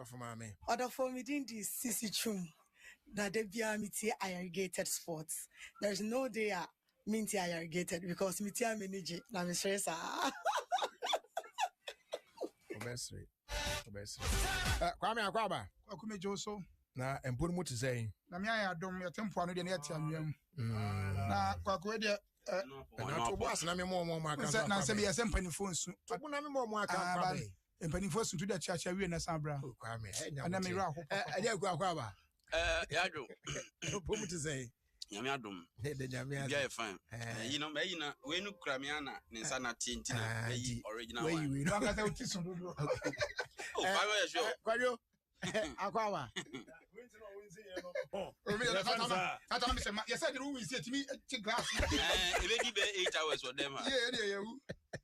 for mommy. Other for me didn't this sissy chum. That they be irrigated sports. There's no day minty irrigated because mitia manage na me stress Obesity. Kwame akwaba. Akume Joso. Na emponu mu tizai. Na me Adom ya tempo anu de na yati anwam. Na kwako de na to boss na me mo aka. Na se be yase mpanifo nsu. To bu na me mo aka kwa be. Mpanifo nsu to de chacha wie na sabra. Kwame. Na me ra ho. Ade akwaba. Yadom. Emponu tizai. Nyame adom. De nyame adom. Yeah, fine. You know, me na we nu kra me ana ne sa na tintina me original one. We no aka say utiso do. Oh, I sure. Kwajo. Akwaba. Tata me say you said the we see timi check glass. E be give 8 hours for them. Yeah.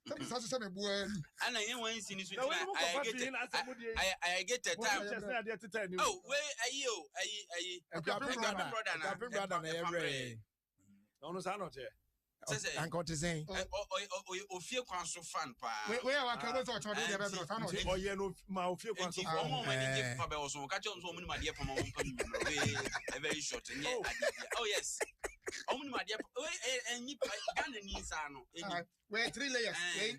Tell me say me boy. Ana yen wan sini so I get a time. Oh, where ayi. Brother na every. No say not here. Uncle to say. Ofie Kwanso fan pa. We are can to cho dey be no. Oh yeah no ma Ofie Kwanso. Omo mani dey fa be so ka che so omo ni ma dey pa ma won pa we very short nye ade. Oh yes. Omo ni ma dey we enyi Ghana ni sa no. We 3 layers.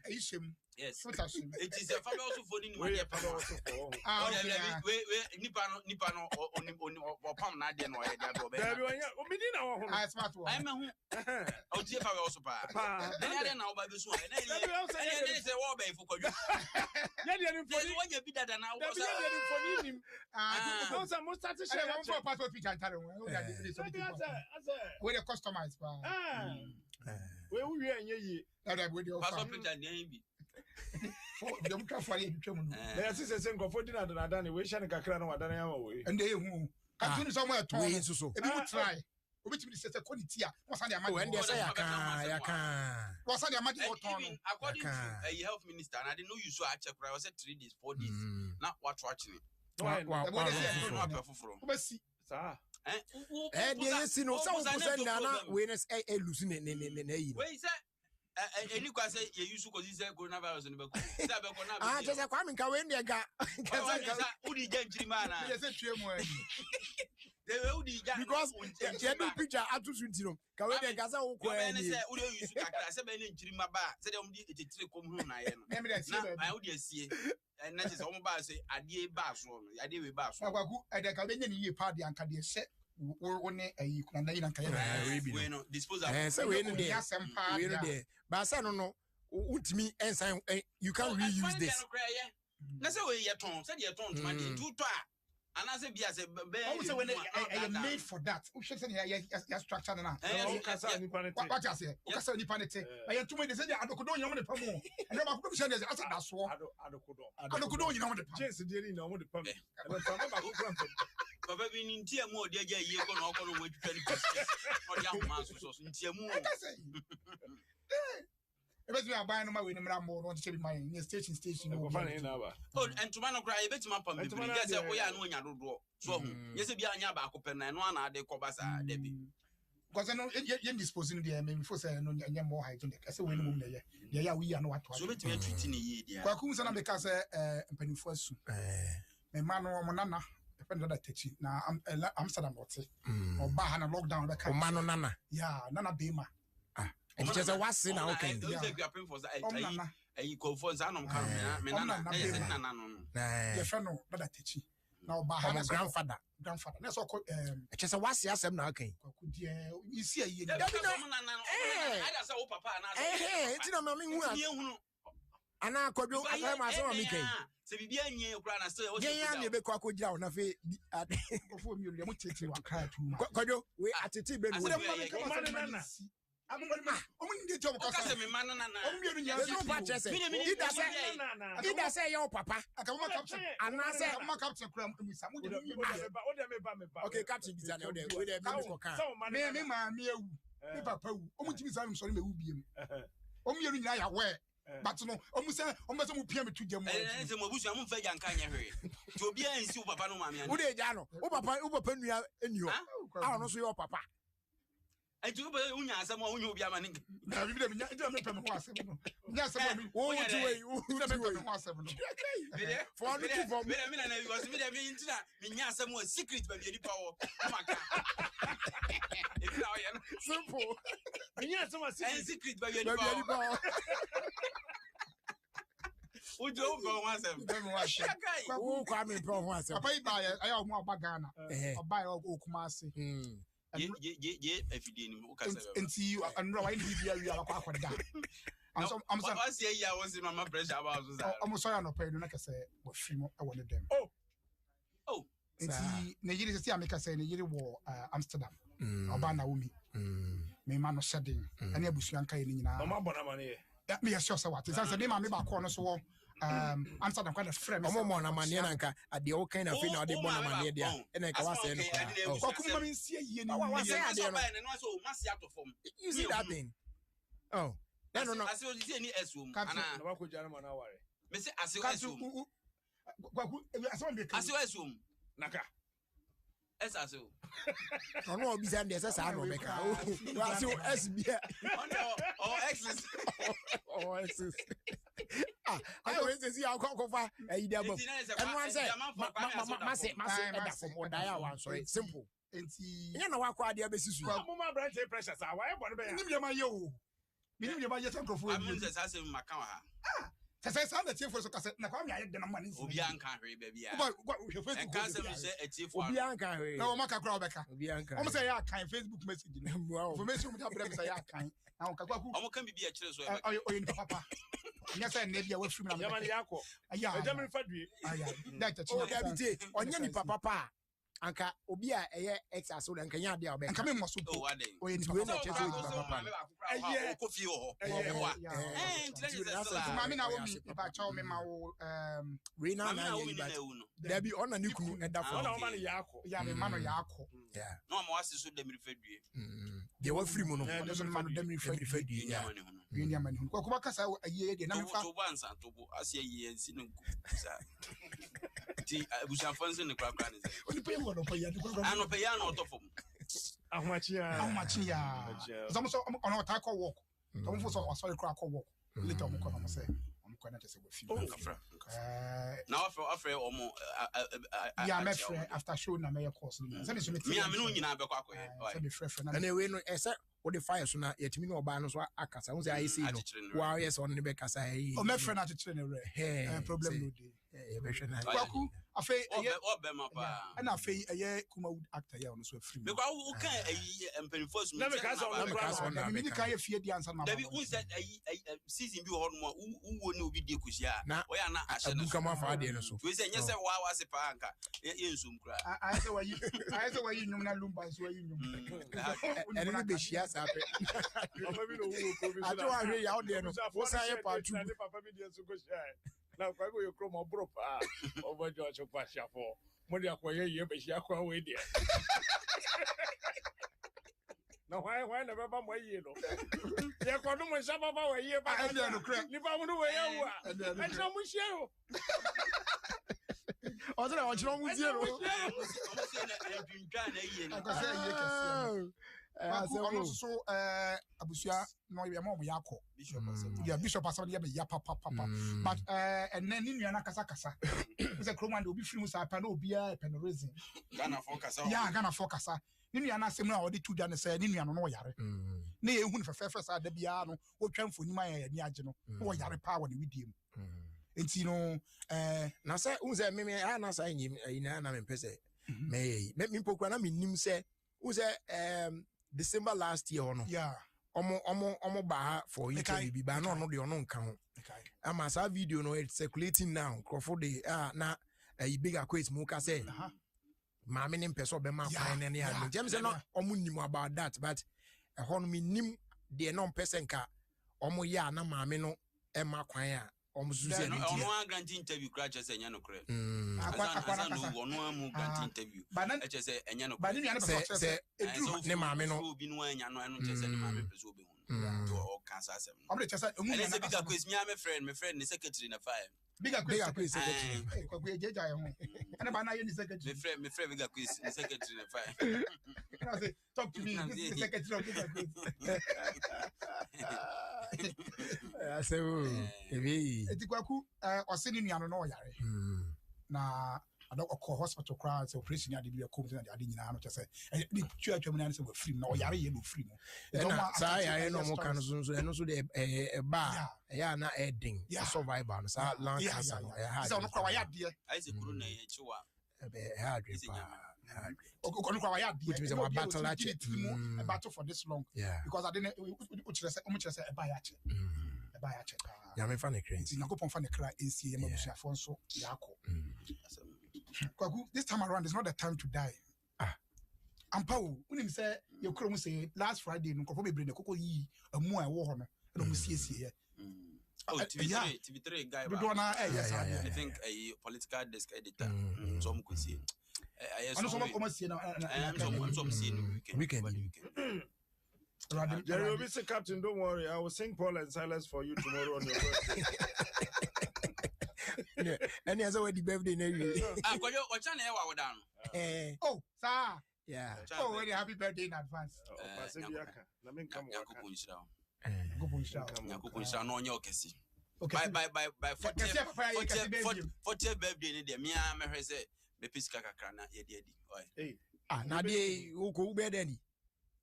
We ishem. Yes. It is a famous for the money. We nipa no o pam na de no e da go be. O medina I smart one. I me hu. O tie fa we also pa. Na de na o ba be so. Na e say wo be fu kwadwo. Ya de ni for ni. Wo je bi dada na wo so. Ya de ni for ni nim. Don't say mo start share one for passport picture antare won. We dey customize pa. We wu wie anye yi. That we dey offer. Passport picture dey bi. Dem ka for dey twem no. Na say say nkofo di na dana we hia ne kakra na wadana ya we. And dey hu. Ka tunu so mo eto. We nso so. E bi try. Obetimi say quality a. Mo san dey amadi. When dey say yaka. Mo san dey amadi o ton. Even according to a health minister, and I didn't know you so check I was 3 days 4 days. Not watching it. Wow. Obesi. Sir. Dey see no so percent na we na lose ne yi. Wait say any kwase ye use ko say coronavirus no be ko. Say be ko na be. Just Kwame nka we ndie ga. Udi ja nchirima na. Ye say tue mo ani. They we udi ja. Because ye do picture atusu ntino. Ka we ndie ga say wo ko ani. Say udi use kakra say be ne nchirima ba. Say dem di etitire kom hu na ye no. Na udi asie. Na say omo ba say ade ba so no. Ade we ba so. Agwagu ede ka be nya ni ye pa de anka de se wo ne ayi kuna na yi na kaya we no disposal say we no there but say no ultimi ensign you can reuse this na say we yeton say the yeton to man two to and I say bia say be say when I made for that we should say ya structure na what you say o ka say nipa nete I too many say the adokodo nyom de pam and dem akodo say dey asa da so adokodo nyom de pam chance dey na nyom de pam and pam ba ko pam Papa bi ni ntia mu odi aja yie ko na okoro mo atwitwa ni pesi odi ahoma so ntia mu ebeti aban no ma we ni mra mo no che bi mai ni station no fa ni na ba oh entuma no kra ebeti ma pam bi bi ya se wo ya no nya dodo so ye se bi anya ba ko pe na no ana ade ko basa da bi because no ye dispose no dey me before say no nya more height no dey say we no mum na ye dey ya we ya no wato so beti me treat ni ye dia kwa ku sana be ka say mpanifo asu me ma no mo nana depend on that teaching na Amsterdam wote oba ha na lockdown be ka o ma no nana yeah nana be ma and just wase na okay yeah you grab for say I go for zanom ka me nana nana no ye fe no that teaching na oba ha na grandfather na so ko just wase asem na okay kwaku die you see ayi na nana I da say o papa na ti na mama hu ana kwadwo asa ma asem mi kai se bibia nye okura na still wo ya ne be kwa gira na fe ofo mi ole mo tete wa kra tu kwadwo we atete be no nana omu ndi job ka se me man nana omu mi nya so pa chese ida say your papa aka mo captain ana say mo captain kura mu sa mo de me ba okay captain bi zane we de me ko kan me ma me ewu me papa wu omu timi sa me so me wu biem omu mi nya ya we but no omu say mu pia me tu jam say mo busu am fa janka nya hwe ti obi ansi wo papa no ma me an wo de ja no wo papa nua eni ho a no so your papa I do unya some one you be a man. Now you didn't was yes, some secret baby power. Simple. Secret baby power. Who drove once? Who come in from once? I have more bagana. I buy all Kumasi. If you didn't, and see you and no, I need you. I'm saying I was in my pressure about I'm sorry, no pay, like I say, was free. I wanted them. Oh, and see, Nigeria is a say, Nigeria war, Amsterdam, Obana Umi, me man of shedding, and a bush yanka in money. That me a sure what is the name of my corner so. Amsterdam kind of frame. I'm more than money at the old kind of thing. I did one money there, and I was saying, you see that thing? Oh, no. I saw you any assume. Miss assume. Naka. As I saw. I know behind this as I know, make or exes. Or exes. I always see how come over a double. And one say, sorry, simple. And see, you know what quite the basis. My brand precious. I want to be my young microphone. As in Macau. Say something for so cassette. Now, I had the money. Obianca, baby. And Cousin say a chief for Obianca. No, Maka Crowbacker. Obianca. I'm saying I can't Facebook message. Information would have to say I can't. Now, can be a church or in Papa. Yes, I need you away from Yako. Yeah, German Fadri. That's on any papa. Anka Obia ex aso and Kenya dia be come in so o enti we na chezo papa coffee mami na wo mi ba cha me ma wo we na na there be on na kunu eda for na man yako ya me man yako yeah no ma wase so dem rifadue they were free mono dem rifadue yeah we ni amani ko ko kasa aye de na me fa to bansa to bo ase aye nsi no sa ti abusan fanse ne kwa kwa ne ano pe ya no to fom ahmachia some so on ta ko work some for so sorry crack ko work later on ko na say on ko na just we feel now after omo yeah me friend after show na me course say me so me no nyina be kwa ko say me friend anyway no ese what the fire so na yetimi no oba no so akasa won say I see no wow yes on ne be kasa yi o me friend na to ne re problem no dey be hwe na kwaku afei obema pa na afei eye kuma actor ya no so free me kwa wo kan empenfo so na me kasa na me kan fie di answer na David who said season bi ho no wo ne obi de kusia o ya na ahye no kama fa de no so we say nyese wa wase pa anka ye nsum kra I say why you nyum na lumba so why nyum ene ne be hia sa pe papa bi no wo ko bi so ajo ahwe ya o de no wo sa ye pa tu papa bi de so go share na kwa go yo kromo bro pa over George Pasha for mo de akoye ye be hia kwa we de no why never ba mo ye no ye ko no mo sha baba we ye ba no crack ni ba mo no we ye wa and so mo share o o tell o chiro mu die no o se na edwindwa na ye ni ko say ye kese ono so abusia no ye mo yakọ bishop asem ye be ya papa but and then ni nua na kasa say kroma de obi firi mu sa pa na obi a penorizen Ghana for kasa ya Ghana for kasa ni nua na asem na odi tu da ne say ni nua no yare na ye hu ne fefe sa da bia no wotwa mfoni ma ya ni age no wo yare pa wo ne widiem enti no na say unze me na say nyim ina na me pese me pokwa na me nim say unze December last year no yeah omo ba for interview bi ba no de ono nka ho ama sa video no it's circulating now crofo de na bigger quotes mu ka say ma me nim person be ma kwan ne ya James no omo nim about that but ho no me nim de no person ka omo ya na ma me no e ma kwan a omo suze ni dia ono grant interview crash say enya no kre akwa no ono amu grant interview e say enya no ba ni nya no say edru ne ma me no obi no enya no eno say ne ma me person obi hu to o cancer asem obi de say emu na bigger quiz me friend ne secretary na fire bigger quiz secretary kwa jeja ye ho And about 9 secretary. My friend, we got quiz. The secretary, fine. Talk to me. This is the secretary of Bigger Quiz. I say, Etikwaku, or sending you no yare. Na I don't call hospital crowds operation ya be a company that I didn't know to say. And the church community were free. No yare you free. I know more cans and also the bar. Yeah, not adding. Yeah, survivor. So long cancer. So no kwaya dear. I say Kuruna Chua. Which means a battle a battle for this long. Yeah. Because I didn't say a bayache. A bayache. Yami funny crazy. You go on funny cry in CM Afonso Yako. This time around is not the time to die. Ampao, when him say your chrome say last Friday, no coffee bring the cocoa ye a more war and we see here. Oh, TV3 guy. I think a political desk editor. Some could see it. I know someone come see now. Some seeing weekend. Jerry will be the captain. Don't worry, I will sing Paul and Silas for you tomorrow on your birthday. And there's already birthday name. What's your name? Oh, sir. Yeah. Oh, very happy birthday in advance. By 40th birthday, the Mia say, Bepisca Crana, Yedi. Now, they who bear any.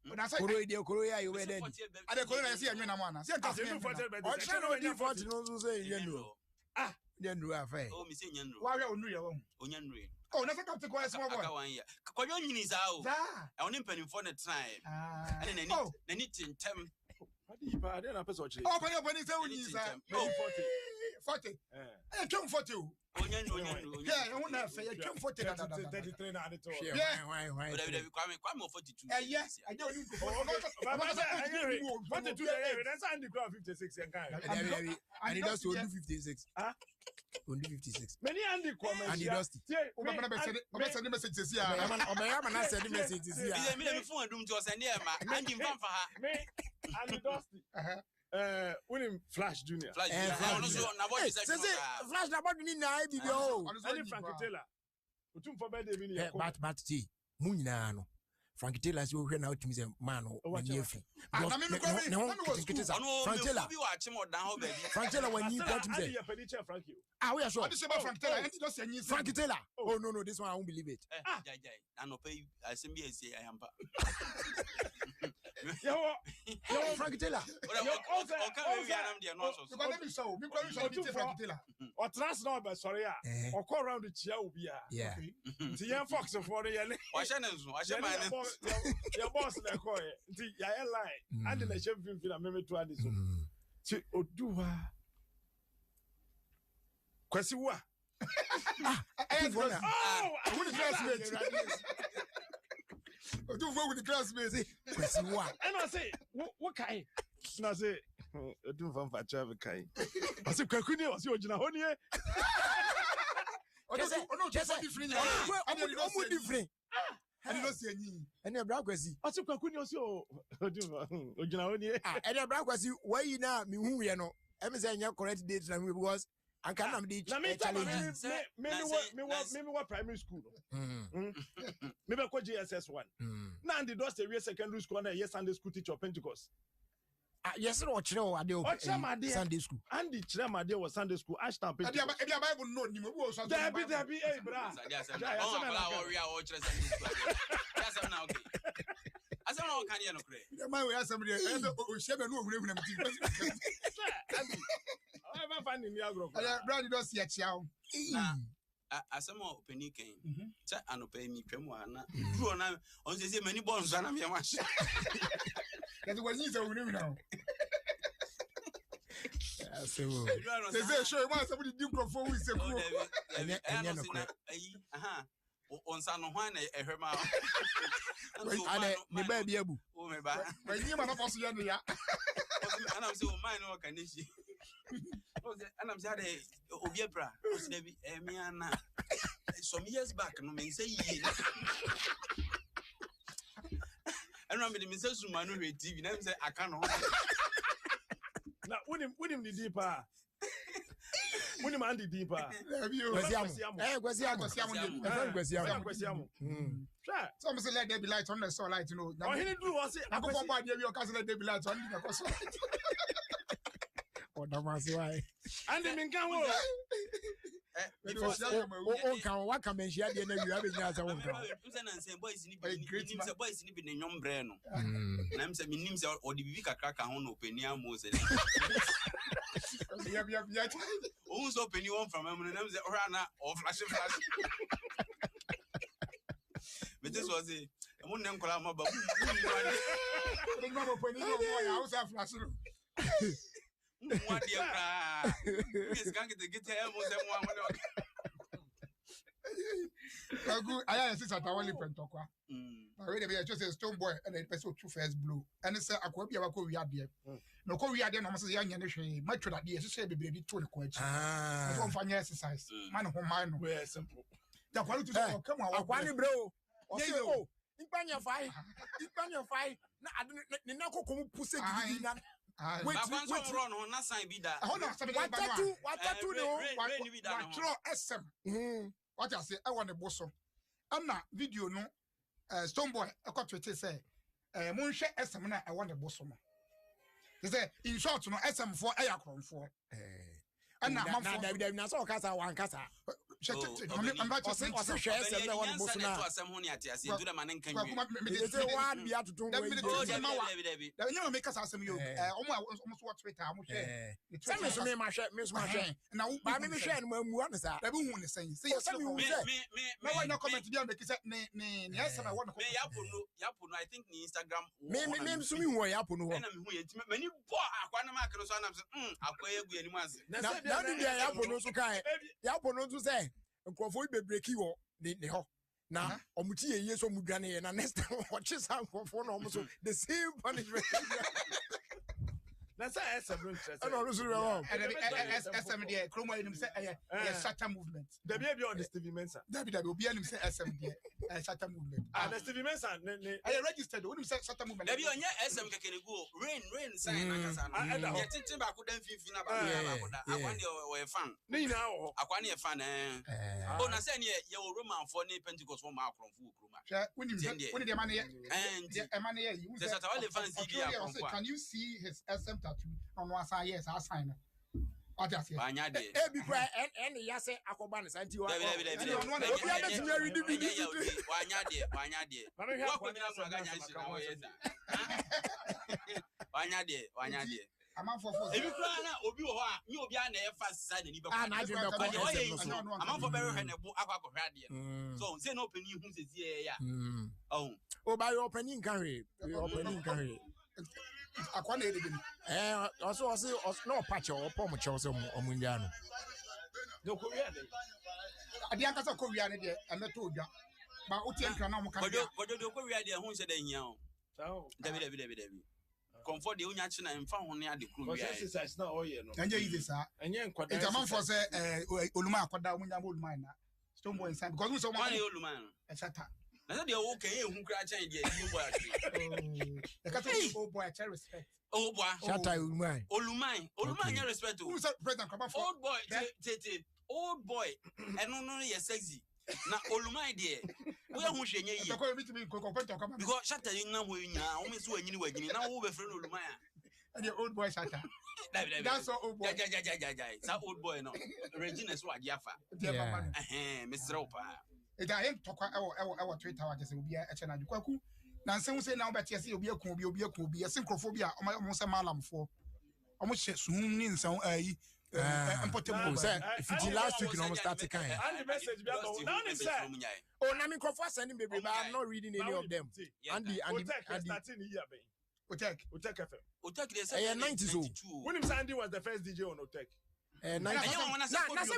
When I say, Korea, you wear any. I don't see a man. I can't 40 no say, then do I fail. Oh, Miss Yan. Why are you Onyan? Oh, never come to quite small boy. Koyon is out. I only penny for the time. And then it's in term. I didn't have to Oh, when it's only 40. I come for you. Yeah, I won't have 40. 33 now. Why? Yes, I don't need to 42. That's Andy Grove 56. And he does to do 56. Only 56. Many Andy comments. And he does. I'm sending messages here. I'm not sending messages here. Andy Dusty. Winning Flash Junior. Flash na body ni na e bibio. Any Frank Taylor. Utum for birthday bi ni. But ti mu nyina no. Frank Taylor say we na otimi say man no ni afi. Frank Taylor. Frank Taylor when you got him say. We are sure. Frank Taylor, and just say Frank Taylor. Oh no, this one I won't believe it. I no pay I say I am. Frank Taylor. Or trust number, sorry, or call around the chair. Yeah. The young fox of 40 years. Your boss, I call it. The lie. And the chef will feel a memory to add this. See, Odua. Kwasiwa. Oh, I wouldn't classmate. Do vote with the classmates. And I say, what kind? And I say, do from Fachav Kai. I said, Kakuni was your Janahonia. Oh, no, just different. I'm different. And you see any. And your bragwazi. I said, Kakuni was your Janahonia. And your bragwazi, why you now, me who we are no. I'm saying your correct date because I can't be challenging. Maybe what primary school. Maybe I GSS1. Now, the does a secondary school and yes, Sunday school teacher Pentecost. Yes, or Sunday school. And the Chama was Sunday school. Ashton Pentecost. If your Bible no, you will also there be a bra. I don't know, can you know? My way, somebody I'm finding the agro. Brother, don't see a chow. As some more penny came, and pay me Pemoana. True, on the many bones, and I'm your match. That's what he's over now. They say, sure, somebody do for weeks ago. On San Juan, a herma. The baby abu. Oh, my bad. When you are not possible, and I'm so mine, or can you see? And I'm sorry, Obiebra, Emiana. Some years back, no mean say ye. And I'm the Mrs. Manu TV, and say, I can't. Now, with him the deeper. Muni man di deeper. Some say let there be light on the soul light, you know. Oh, he didn't do was it. I go for bad your cousin let there be light on the soul. Oh, that was why. And the minkan wo. Oh, can what come and share the name you have in your own. Boys in the young brain. And I'm saying, names or the Vika crack on open near Moses. Almost open you on from him and I'm the Rana or flash. But this was it. I wouldn't name Colama, but the number of when you house have flash. What dear cry? He's going to get him with them. I have a sister at our lip and talk. I read a just a stone boy and a person two first blue. And it's a copy of a Korea dear. No Korea then almost young and she might try that dear. She said, baby, to the question. I don't find exercise. Man, who mine were simple. The quality to come on, bro. Oh, in your fight. In your fight. I don't know pussy. Wait, run on that side be that. Hold on, what tattoo no? What SM? What I say? I want a bosom. I'm not video no. Stone boy, I got to say, Moonshe SM. I want a bosom. They say in short, no SM for aircraft for. And now, I'm so casa one casa. I'm not just saying, share SM. I want a bosom. Do the man can be out to do it. You make us ask you almost what Twitter. Tell me, my share, Miss Marshall. Now, I mean, share when we want to say, everyone is saying, see, no one comment to them because yes, I want to Yapuno, I think the Instagram. Maybe swimming way up on one. When you bought a Quanamark, I'll pay you any now the Yapono to kind. Yapono to say, and Crawford be break you the ho. Now, Omuti, yes, or Mugani, and next time watches out for almost the same punishment. That's a SM. I don't know. SMD, Chroma himself, a shatter movement. The baby on the Stevie Mensa. David will be an SMD, a shatter movement. And the Stevie Mensa, I registered when you said shatter movement. Maybe on your SM can go. Rain, sign. I don't know. I couldn't feel about I want your fan. Now, I want your fan. Oh, I said, you're Roman for Pentecost from our from when the money and money, can you see his SM tattoo on one side? Yes, I'll sign it. What does he? Every cry and yes, Akoban is anti one. I'm out for if you cry now, you'll be on the first side and I'm out for very so say no penny who's here. Oh, by opening carry. Opening carry. Also, no patch or pomochos or Mundiano. No Korea. I didn't have Korea, and I told you. But what you can now, but you Korea, who said, David. Comfort the Union and found on the crew. It's not all you know. And you sir. And you it's a man for say, Uluma, old mine. Stone boy inside because we so many old man. A shatter. I said, you're okay, who crash and get the Catholic old boy, I respect. Oh, boy, shatter, Ulumine, respect to President, old boy, old boy, and no, you're sexy. Now, Olumai, dear, we are wishing you because shatter you know when you are almost when you were now over friend Olumaya and your old boy shatter. That's all old boy. That old boy, no. Regina's what Jaffa. Mr. Opa. It I ain't talk our Twitter, I just will be a channel. Now, some say now, but yes, you'll be a synchrophobia, almost a malam for almost soon in some if it's last week, you almost started kind. And the message oh, I mean, sending baby, but I'm not reading any of them. And the Otek FM. 92. When Sandy was the first DJ on Otek. Now,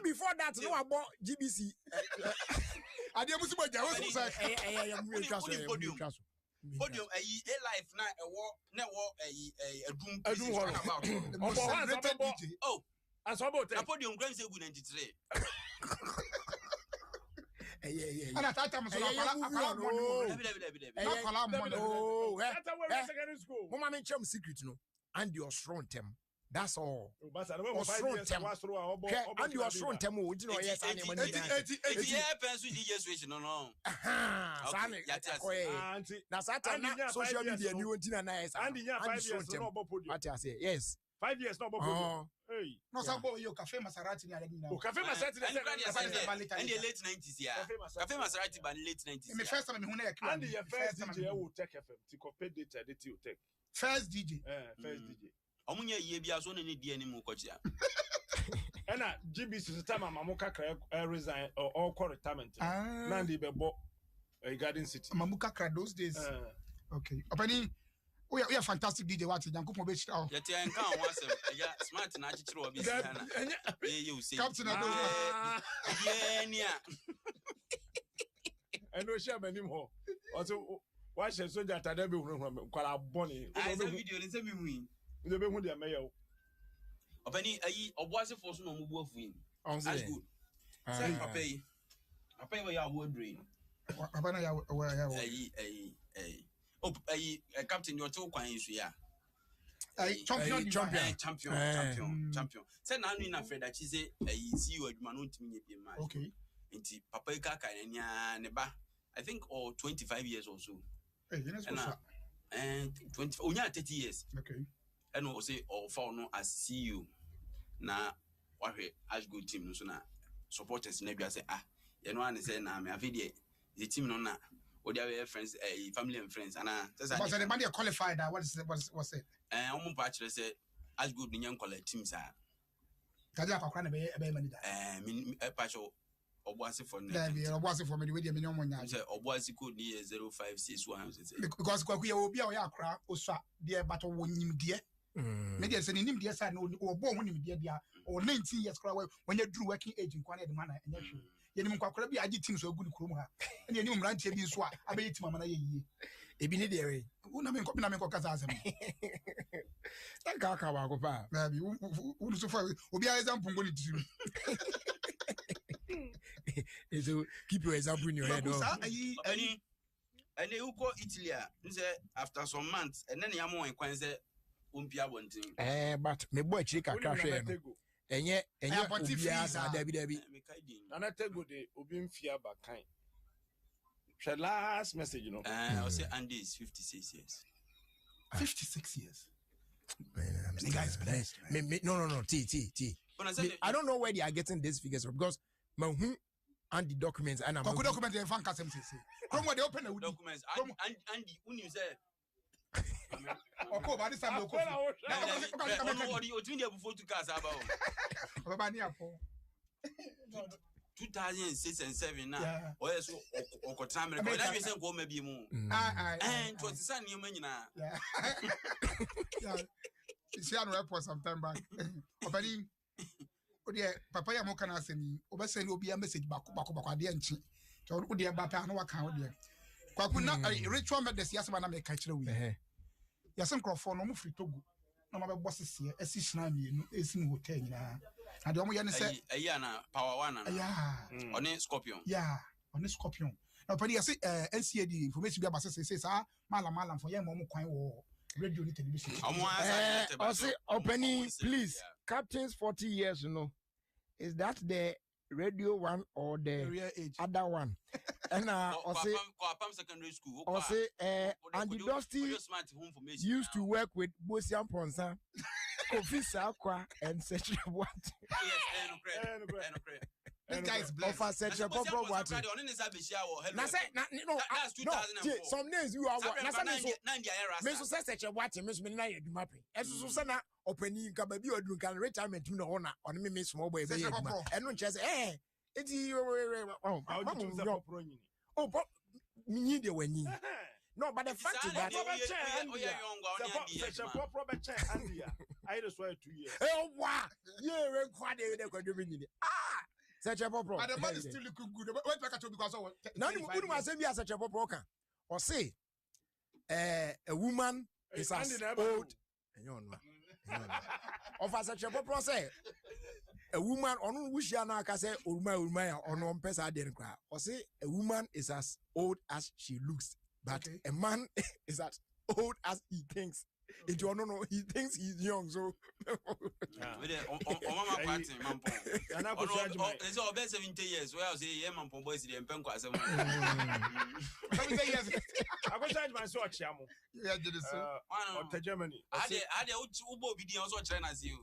before that, no, I bought GBC. I didn't put my Podium a life now a war network a doom oh as about a podium grand say good 93 and at that time so Mama men chum secret no and your strong them That's all. But I don't 5 years. And you are strong temo. You know, yes, I'm DJ switch no. Now, Satan, social media, you want to nice. And in 5 years, no podium. What I say, yes. 5 years, no podium. Hey. No, some boy, you cafe Maserati. Cafe Maserati in the late 90s, yeah. Cafe Maserati by late 90s. My first time, and the first DJ will take FM to compare data that you take. First DJ. First DJ. Omunya yebia so ne die animu kochia. And GBC system Mamuka resign or all call retirement. Nandi bebo a garden city. Mamuka cry those days. Okay. Openi we are fantastic DJ what you go be show. Yet I encounter once smart na chichiro obi sana. You say. Captain Yeah. I know share many more. Also why should soldier tade be kwala boni. I say video ni say me win. You be hu dia mayo. Openi ayi oboase force no mubu afuin. That's good. Say papa we are word brain. Papa na ya oh captain your two kwan isu ya. Champion. Say na nu na Fred achi say see you aduma no ntimi nye bi ma. Okay. Nti papa ka ka nya ne ba I think 25 years or so. Hey, you know so. And 20 onya 30 years. Okay. And we say for no as CEO na wahwe as good team no so na supporters na bia say you know and say na me afide the team no na their friends family and friends and but the man they qualified what's it omo pa kire say as good nyan collect teams kaja akwa na be manager pacho obuase for me obuase for me we dey me no nya say obuase code ni 0561 because kwaku ya obi a o ya akra osua dey but wo nyim dey me dey say nim dey side no obo ho nim dey dia o 19 years kra when you drew working age nkwa na de man anya hwe yenim kwakwara bi agi team so agudi krom ha ene yenim mrantie bi so a abeyi team amana yeyi ebi ne dey we una me nko kasa asem ka ba ko pa na bi unu so fa obi a example ngo ni tiru so keep your example in your head any you go Italy say after some months and then yam won kwan say umpia bontin but me boy chiri kakra hwe no enye obia sa dabi na tego de obi mfia ba kan the last message you know I say Andy is 56 years 56 years the guy is blessed no t I don't know where they are getting these figures from because man and the documents and document they fan kasem say come when they open the documents Andy unu say okay but this time okay what you doing there before to cars about baba ni apo 2006 and 7 now or yes okotra America that means go maybe mu and what is an you nyina yeah see an report some time back obani odi papa ya mo kana asemi obese ni obi a message bako ade anchi to odi ba pa no waka odi kwaku na ritual medicine yasema na me ka kire wi yasem crofo no mo free Togo na ma be bossese esi hina mienu esi mu hotel nyina ade omo ye ne se eya na power 1 na oni scorpion na padi yase NCAD information bi abase say sa malam for ye mo kwan wo radio ni television say opening please captains 40 years you know is that the radio one or the other one and say secondary school say Andy Dusty used to work with Bosian Ponsa Kofi Sakwa and such what this guy is blessed. Of such a proper what? No, some days you are what? Me so such a what? Miss me na you do mapping. As so sana opening ka baby or do can retirement no honor on me small boy. And no just it's but me the when no, but the fact is that I just swear 2 years. Oh wow, yeah, such a proper. But the man is still looking good. Wait back to because of now you couldn't say be such a proper or say a woman is as old of such a proper say a woman on which you now can say Urma or no pesa didn't cry or say a woman is as old as she looks, but a man is as old as he thinks. It you know he thinks he's young, so. Mama party, mampo. It's all best 70 years. Well, say yeah, mampo boys the empenko as 70 years. I go charge my sword, Chamo. Yeah, did it so. To Germany. I had Ubo video also China as you.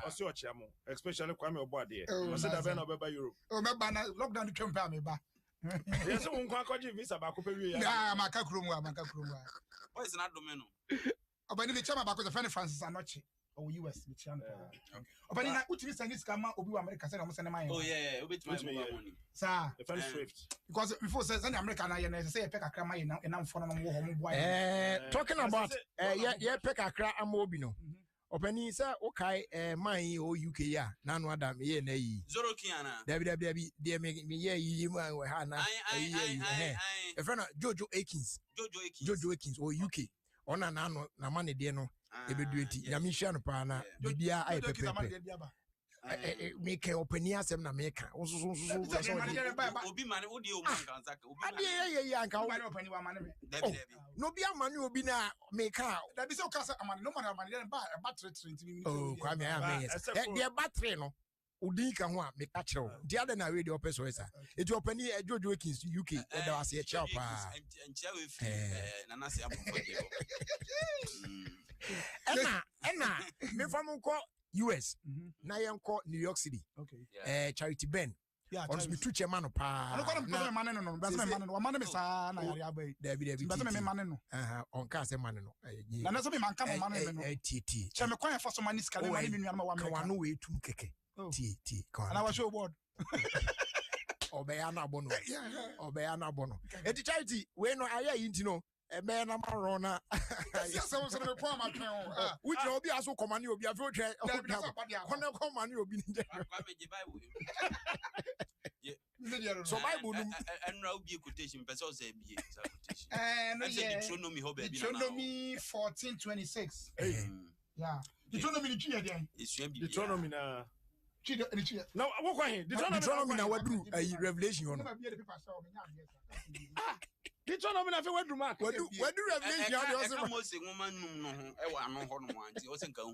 Also Chamo, especially Kwame Obade. I said I've been over Europe. Oh, my banner lockdown the Trump me ba. Yes, one can visa back up. Yeah, Macacrum. What is not domino? Obani the chama back with the friend Francis Anochi. Oh, US, Michigan. Obani na utimi sendis kama obi America say na mo send my. Oh yeah, obi to my money. Sir, the first swift. Because before say America na you say you pick a crama in na mfo na mo ho mo boy. Talking about yeah pick a cra am obi no. Opani say okay man o UK ya na no Adam ye na yi. Zoro kiana. Debi de me ye yi man we ha na. E friend Jojo Akins o UK. Ona na no na man de no ebedu eti nyamisha no pa na bibia ai pepe make opani asem na make so obi mane odi o man kan saka obi ade ye anka opani wa mane debi no bia mane obi na make da bi se o kasa amane no mane ba battery trend oh kwame ya me yes de battery no odi ka ho a make akere the other na radio person esa eti opani Jojo Akins UK e da wase e chop pa enche we fi na na se amfo Ena me famu ko US na yenko New York City. Okay. Charity Ben. Yeah, on me tu chairman no pa. No ko me man no. Bas me man no. Wa man me sa na yare abai. Debi. Bas me man no. On ka se man no. Na na so me man ka man no. Ti. Che me kwan fa so man iska me man mi nua ma wa me. Ka wa no we tum keke. Ti. Na wa show board. Obeya na bono. Eti Charity we no aya yinti no. Ebe na marona. Yes, so me kwa ma twen o. Which obi aso komani obi afi o twe. Kona komani obi nje. Kwa me Bible. So Bible no enra obi quotation person say bi quotation. No yeah. Deuteronomy ho be bi na. Deuteronomy 14:26. Yeah. Deuteronomy ni twa dey. Esua bi. Deuteronomy na no, what kwa Deuteronomy na wadru Revelation ono. Deuteronomy na fe wadru mark. Wadu Revelation ya dey also. Mo se ngoma num no ho e wa no ho no anti o se nka hu.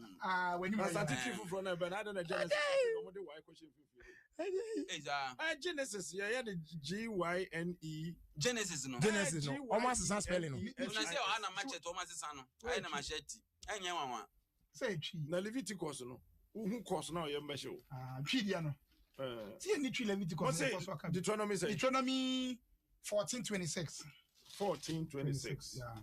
When you certificate for na na Genesis no dey why question Genesis yeah the GYNE Genesis no almost the spelling no una say o na machete o masesa no ai na machete enye wanwa say chi na Leviticus no who course now you mbehye o chi dia no see any chi Leviticus Deuteronomy 14:26 yeah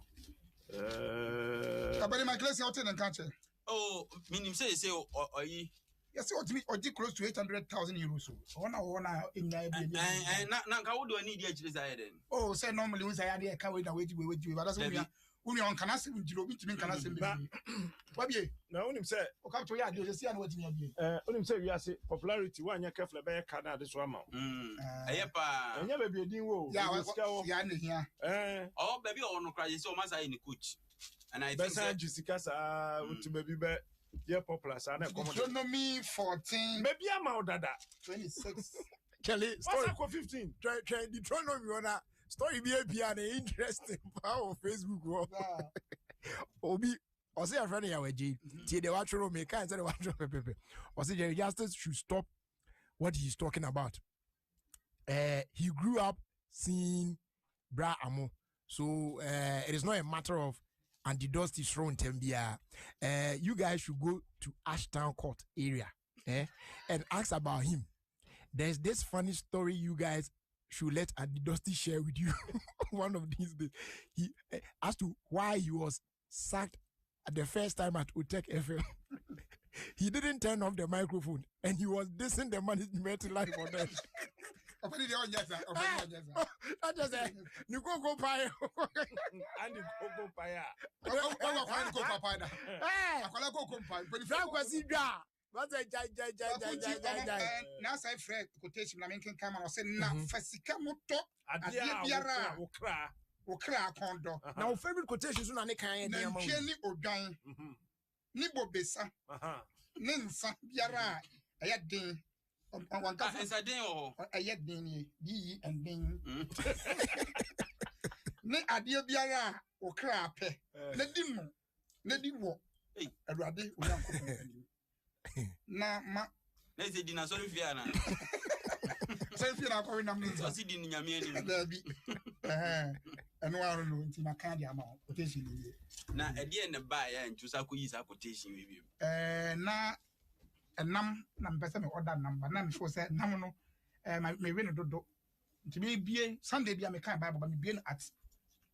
abali my class out in country oh minim say oyi yes what me close to 800,000 euros so ona in na nka wo do ani di akire say den oh say normally we say ya ka we na we but that's we on kana se njiro bi timi kana se bi wabie na unim say o ka to ya de say ya na watimi abie unim say we ase popularity wa anya careful be ka na de so ama pa anya ba bi edin wo ya na hia oh baby o no cry say o masa ni coach and I think say Jessica sa utima bi be yeah popular sa na Deuteronomy 14 maybe am dada 26 Kelly story 15 try Deuteronomy ona story be interesting on Facebook obi o say your friend ya weji tie the watch room make say the watch room pepe o say the justice should stop what he's talking about. He grew up seeing Bra Amo, so it is not a matter of anti-dust is thrown tembia. You guys should go to Ashtown Court area and ask about him. There's this funny story you guys should let Andy Dusty share with you one of these days. He as to why he was sacked at the first time at Utek FM. He didn't turn off the microphone and he was dissing the management live on that. I just said, you go pie. And you go pie. What's a now say Fred quotation I mean can come and say na fasika moto adia biara okra kondo now favorite quotation so na ne kan na ni odwan ni bobesa ni nsa biara ayadin wanka nsa den o ayadin ni and din ni adia biara okra pe na dimu Lady wo. Awurade Onyankopɔn. Na ma na ise di na sorry fia na. Sorry fia na ko nam ni. So si di nyame ani. Da bi. Eno aro no nti na kan di ama quotation ni. Na e de ne ba ya ntusa ko yi sa quotation we bi. Na enam na mpese me order number na me show say nam no me we no dodo. Nti me bie Sunday bia me kan Bible ba me bie no at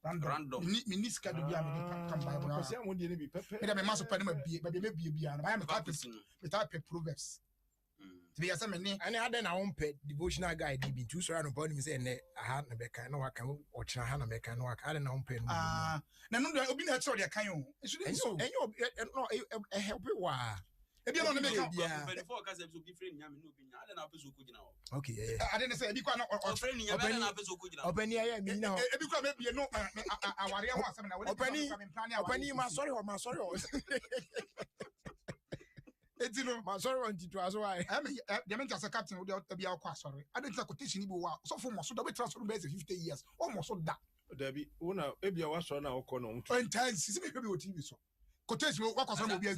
random. Me ni ska do bia me kan Bible. Ko se amon die ne bi pepe. Me da me maso pa ne ma bie, ba bie bia na ba me type Proverbs. Be yasa me ni ani ade na won pe devotional guide bi tu so no pa ni say ne aha na be kan na waka o chira ha na be kan na waka ade na won pe no na no obi na chiro de kan o esu dey so enyo no help wa e bi no me ka before ka say so different nyame no obi nya ade na apeso ko gina o okay ade ne say e bi kwa na different nyame ade na apeso ko gina opani ya mi na e bi kwa me bie no aware ho asem na opani ma sorry o Etino ma sorry on titu aso why the mentor as captain we dey bia kwa sorry I don't take quotation ni bi wa so for mo so da be transfer be 50 years almost so da Dabi una ebia wa so na okọ no ntu entice si me be o TV so quotation wa kwa so na obi o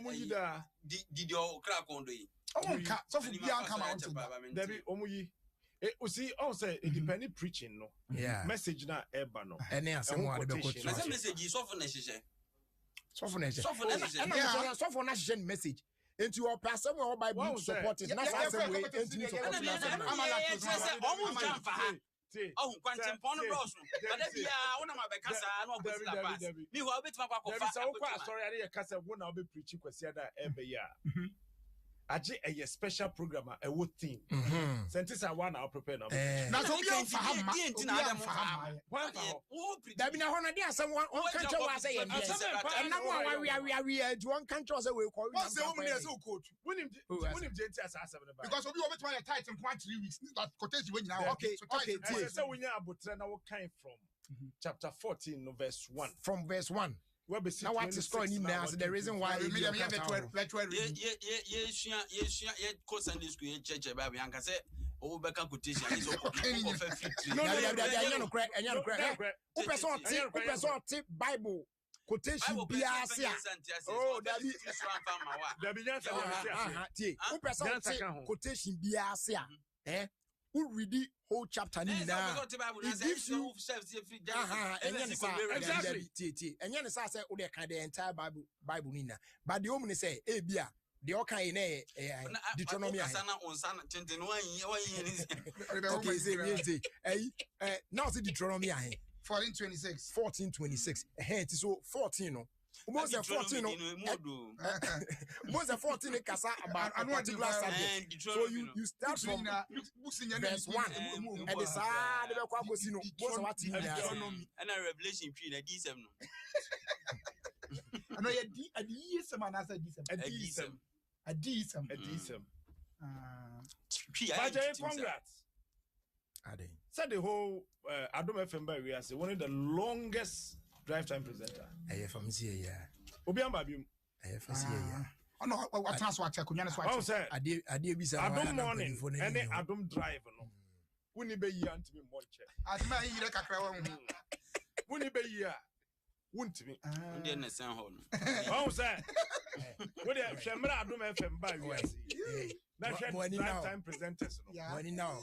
mu yida did your crack on do yi o nka so for bia nka ma unto Dabi o mu yi o see on say independent preaching no message na eba no ene asem wa de be quote message so for na hihye so for na share message into your person or Bible support it na say way into support oh quantum pon bros ada bia wona ma be kasa na okwesi da pass mi ho obetima kwa kofa so kwa sorry ade kasa wona obe preach kwesi da ebe ya aje a special program a wo team sentence I want to prepare now na so bi fahama da bi na ho na dey asem won kan che wa say e na mo wa do won kan che say we ko we say we say coach wonim jenti asasem ne ba because obi wo betwa your tight in 3 weeks that quotation we nyina okay so we nya abotre na wo kan from chapter 14 no verse 1 from verse 1 now what is going in there? The reason why ye Sunday school church Bible yanka say o be ka quotation is no person Bible quotation biasia oh that be quotation biasia who read the whole chapter ni na it gives you exactly and you say o dey kan the entire bible ni na but the woman say e bia the all kind na Deuteronomy okay say now say Deuteronomy 14:26 so 14 no almost 14 no almost 14 kasa about a particular subject so you start from verse 1 and the side the kwa go sino both what in and Revelation 3 na D7 no no ye D7 and I said D7 congrats said the whole Adom FM by we are one of the longest drive time presenter. From here, Obi Ambabium. Oh no, what transfer check? Oh, sir. I did Adom morning. Any Adom drive, no. Wouldn't be here to be more check. As my year, wouldn't be here. Wouldn't be. Didn't sound home. Oh, sir. What do you Adom FM by we are? That's drive time presenters.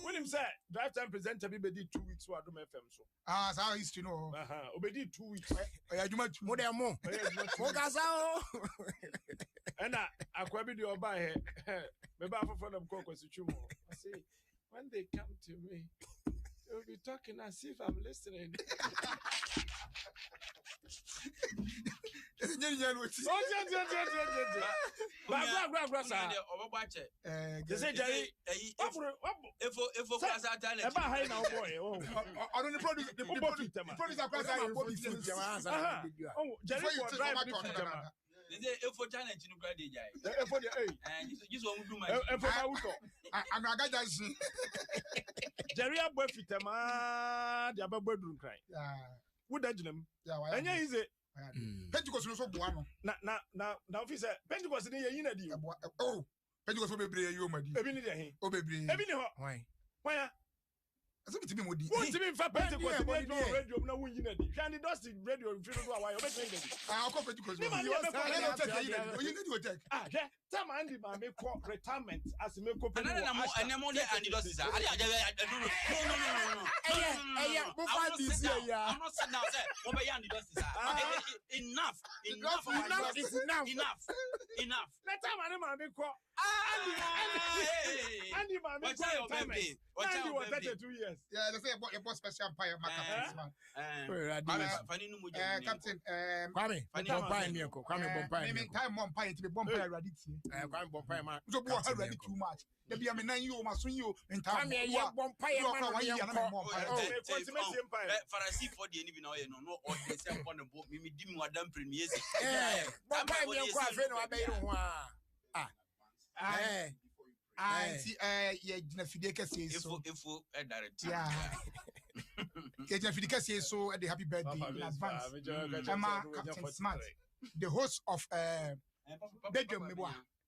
When him say drive time presenter, we did 2 weeks for Adom FM. So so how is to know? We did 2 weeks. More than more. And I quite be your buy. Maybe I for them cook was I say when they come to me, they'll be talking as if I'm listening. Pentecost no so boano. Na officer Pentecost ni yin na di. Oh, Pentecost be bre you ma di. Ebi ni de he. O be bre. Ebi ni ho. Why? Why? As if it be modi. What to be for Pentecost radio na wunyi na di. Hwani dusty radio mfiri do awa obetwe na di. Ah, ko Pentecost. You know take. Ah, yeah. Time Andy ma me call retirement as me ko pe. And mo dey and dusty sir. No. I'm not sitting down say mo be and dusty sir. Enough is enough. Let time Andy ma me call. Andy ma me call retirement. Andy was 32 years. Yeah, they say about special empire Captain. Kwame Bompire me ko. Kwame Bompire. Me time Bompire to be Bompire ready. Kwame Bompire ma. So bo ready too much. There be am 9 year masun you in time. Kwame ye Bompire ma. Farasi for the any no no or they say upon the boat me dim wadam premier. Bompire me ko afi no abeyi ho a. Yeah, Gina Fideka says so. If direct. Yeah. Gina Fideka says so at the happy birthday in advance. Emma Captain Smart, the host of Bedroom.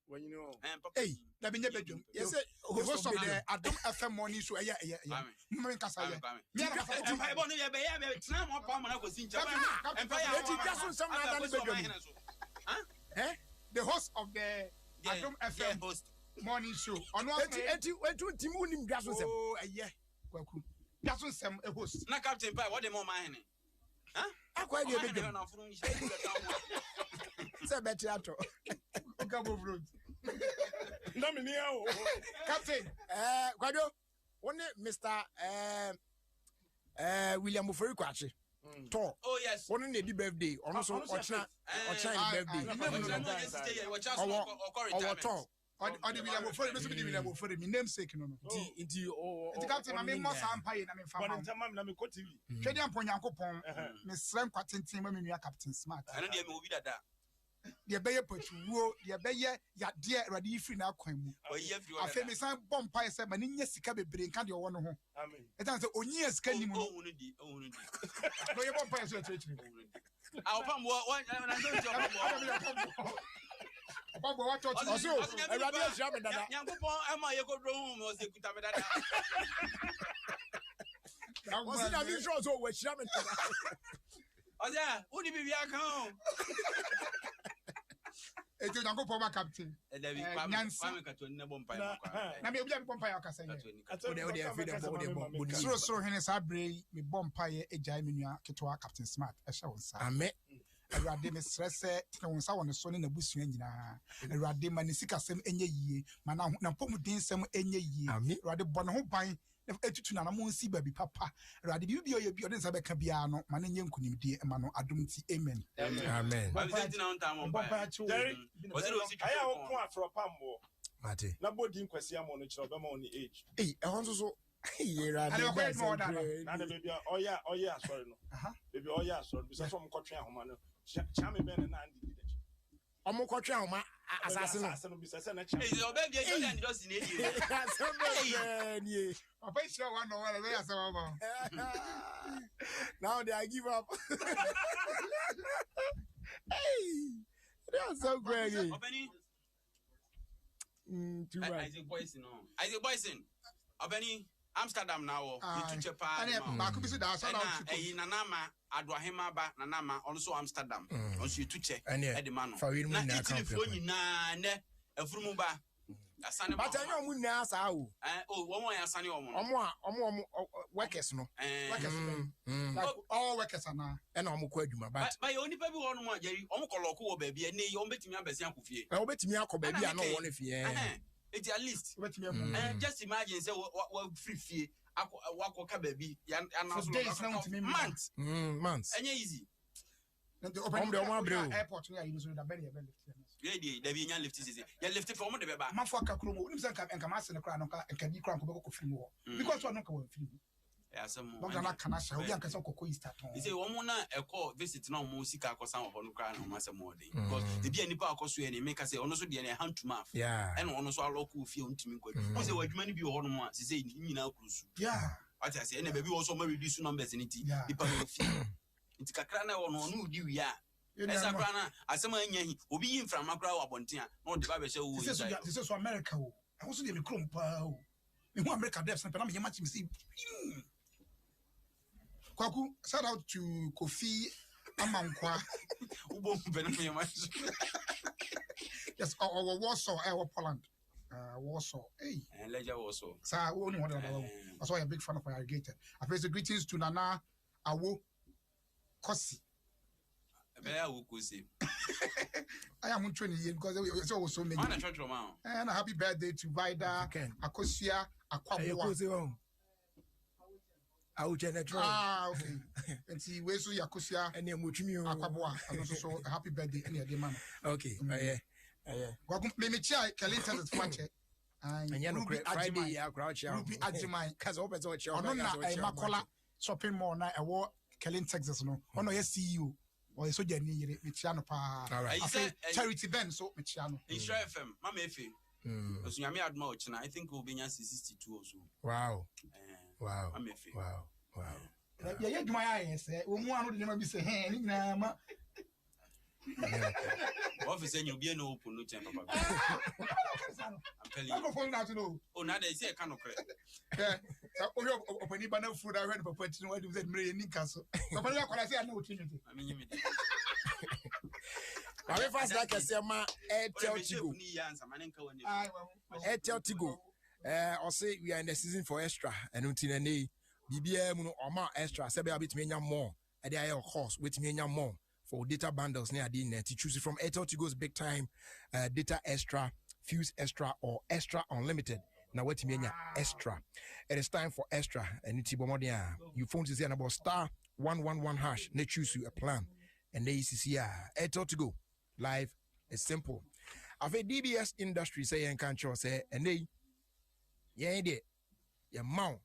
When you know, hey, let me know bedroom. Yes, the host of the Adom FM morning show. Yeah. The host of the Adom FM host. Morning show. On what Timunim Gasson. Oh, yeah. Gasson Sam a host. Na Captain Pie, what the more mine? Huh? I quite get it. It's a better atto. Gabo Road. Nominio. Captain. Quado. Only Mr. William Ofie Kwanso. Talk. Oh, yes. One in the birthday. Also, or China birthday. Our talk. Or the William Ofie, Mr. William Ofie, my namesake. No. It's Captain, I mean, most empire, I mean, from TV. Kedian Ponyankopon, Miss Slam Quatin team, when you are Captain Smart. I don't know that. The Bayer Potu, the Bayer, ya dear, ready free now. I feel me some bompire, said, but in yes, Cabby bring candy or one home. I mean, it has only a scanning. No, your bompires are treating. I'll come one. What also, I rather jam in that. Young people, am I a good room? Was it good? I wasn't a visual, so we're jamming. Oh, yeah, would you be back home? It's a young former captain. And then we come and Bompire. I mean, Bompire Cassay. So, Hennes Abbey, me Bompire, a Jaimia, Ketua, Captain Smart, a show. I met. Awurade me stress no nsa won so ne na busua nyina awurade manisika sem enye yie mana na pomuden sem enye yie awurade bɔ ne ho ban etutu na mo nsi ba bi papa awurade bi oye bi odin sa be ka bia no mana nye nkunimdie ma no adom ti amen amen ba bi na on time on by was it was aya wo ko afro pambo mate na bodi nkwasi am no kire obema on age so yeah, I quite more than that. Baby, oh yeah, sorry no. Baby, oh yeah, sorry. Because from country home no. Chame ben na ndi dey. Omo country home assassin. Is your baby you just in here. Hey. Papa sure one no one wey asama. Now they give up. Hey. They are so great. Too right. Isaac Boyson. Obeni Amsterdam now. You teach pa. Nanama Adwahema ba Nanama also Amsterdam. Also you teach e de man. Na Italy fo nyina ne afrumu ba. Asane ba. But I know mun na asa o. Oh, one asane omo workers no. All workers na. E na omo kwa adwuma but oni pa bi wonu mo ajeri omo koloko wo ba bia ne yi omo betimi abesi akofie. Obetimi akoba bia na wo ne fie. It's at least. Just imagine say what free fee. Wako ka baby. Months. Any easy. Airport near you so that very there be lift is you lift from the beba. Mafaka Krumo, and Kamas and the crown and can be crank film because one film. Yeah, some Canasa, we say one more a call visit no musica or some of on crown or master more day. Because the be any park or any make us say also be a hand to mouth. Yeah, and also our local film to me. Because they were many be on once, he said, you know, yeah. What I say, and baby also may reduce numbers in it. It's Kakrana or no new ya. As a crana, as some will be in from a crowd upon Tia, not the Bible show. This is America. I also did a crump. In one America, there's something I'm much. Kwaku, shout out to Kofi Amankwa. Yes, our Warsaw, our Poland. Warsaw. Hey. And Ledger Warsaw. So I only want to also a big fan of Irrigated. I face the greetings to Nana Awo Kosi. I am 20 years because it's always so many. And a happy birthday to Vida, Akosia, Aquabua. Okay. And see, where's Yakusia and Aquabua? And also a happy birthday, any other man. Okay. Welcome, Mimicha, Kalita, the Fletcher. And you know, Friday, I'll crouch out. Ruby Adjumai, because open to a Macola shopping mall night, a war, Kalin, Texas. No, oh no, yes, see you. Or so you need Michiano pa. Charity Ben, so Michiano. In Shire FM, Mamma Effie. Because you had much, and I think we'll be 62 or so. Wow. Yeah, my eyes. One would never be saying, Officer, you'll be an open no chamber. I'm telling you. I'm going out to know. Oh, now they say I cannot credit. Open banana food I read for putting what you said, Mary Newcastle. But I say I know what you mean. I mean, I fast like I say, ma, Airtel Tigo. I'll say we are in the season for extra, and until any BBM or more extra, say a bit more. And they are of course with me more for data bundles near the net. You choose it from Airtel Tigo's big time data extra, fuse extra, or extra unlimited. Now what mean extra? It is time for extra, and it's you phone to say about *111#. They choose you a plan, and they see Airtel Tigo live is simple. I've a DBS industry say and can't say, and they your mount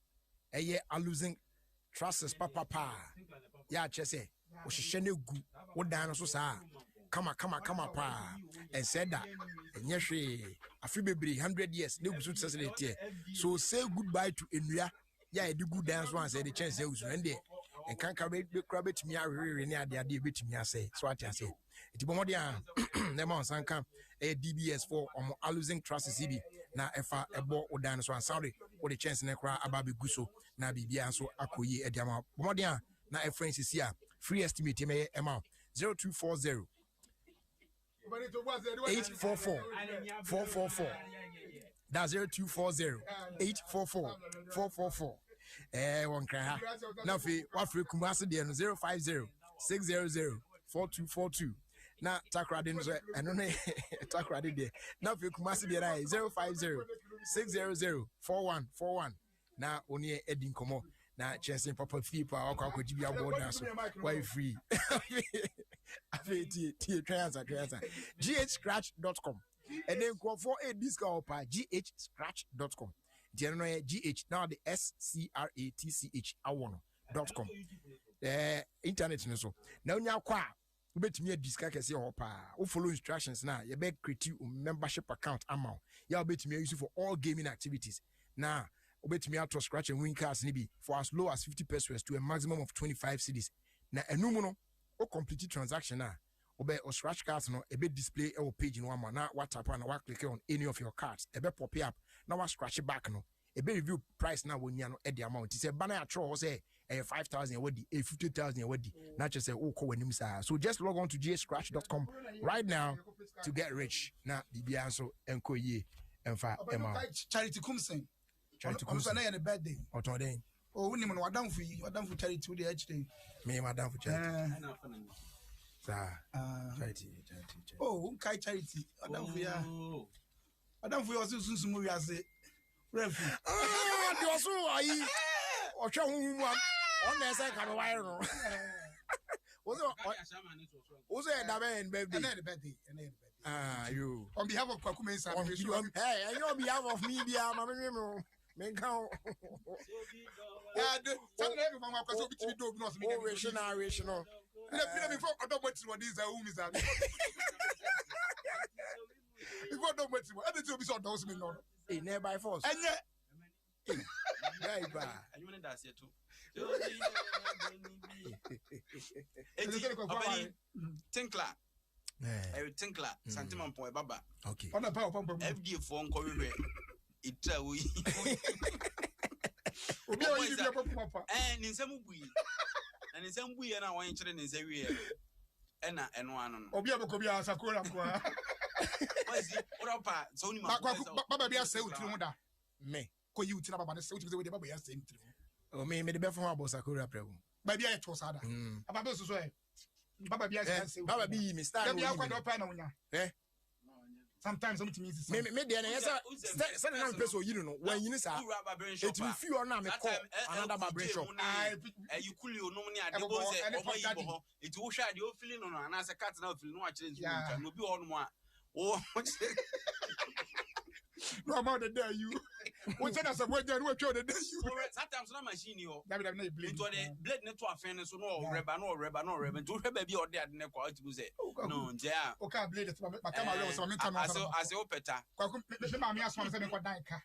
are losing trust papa yeah just say we should good what dinosaurs are come pa and said that and yes I feel maybe 100 years no good society so say goodbye to India yeah the good dance one say the chance you and there and can't crab it me really near the idea bit me I say so what I say it's more than them on some come a DBS for losing trust CB na efa ebo odan so sorry what the chance na kra ababe guso na bibia so akoyi ediama bomodian na e friends sia free estimate me ema 0240 844 444 that's 0240 844 444 one kra na fi wa free kumase de no 050 600 4242 na takrade no eno ne takrade de na fe kumasi de rai 050 600 4141 na oni edi nkomo na chese papa fipa akwa jibi aboard na so why free afi ti transfer ghscratch.com and then go for a discount pa ghscratch.com the no gh now the scratch.com internet no so na onya kwa ubetumi adiska kese ho pa o follow instructions na you be create membership account amount ya ubetumi use for all gaming activities na ubetumi auto scratch and win cards ni bi for as low as 50 pesos to a maximum of 25 cedis na enum no o complete transaction na obe o scratch cards no e be display e page no ama na what tap na what click on any of your cards e be pop up na what scratch back no e be review price na wonya no e the amount say banner atro say 5,000 awadi 50,000 awadi not just say oh ko wanim sa so just log on to ghscratch.com right now to get rich na bibia so enko ye emfa ema charity kumsen na your birthday otoden oh woni mo wadam fu charity we dey HD me madam for charity charity oh kai charity wadam fu ya sunsun mo wiase refu di oso ayi otwa hu on na say come wire no also that man birthday you on behalf of Kwakumensa hey and on behalf of media mama me count some every mama kwaso bitimi do no so me rational before Adom 106.3 what is who is that before Adom 106.3 anything be so do me no never by force Very bad. And you want that here too. Tinkler. Tinkler. Sentiment point baba. Okay. On a power pump. FD phone call we. It we. Obi o yi bi papa. Ninsemu bui. And in some way, and I want children in Zaria. And one. Obia Bokobia Sakura. What is it? What about Sony? Baba Bia say with you. Me. Ko you tell about the say with the Baba saying. Oh, me the best from about Sakura Prebu. Baby, I told Sada. About so say. Baba Bia say. Baba be Mr. Eh? Sometimes I'm to me. Me the answer. Send an peso, you know, when you say it will feel on me call another barber shop. You cool you no money at the boss. It will show you feeling on and as a cat now feel no change. No be on one. Oh, no amount of dare you. What's that as a word that we're trying to do you? Sometimes not machine you. That would have no blade. Into the blade network fairness, no rebel. Do baby or dead neck out to say. No, yeah. Okay, blade it. But come around some as a opeta. Mammy asked one of the Danka.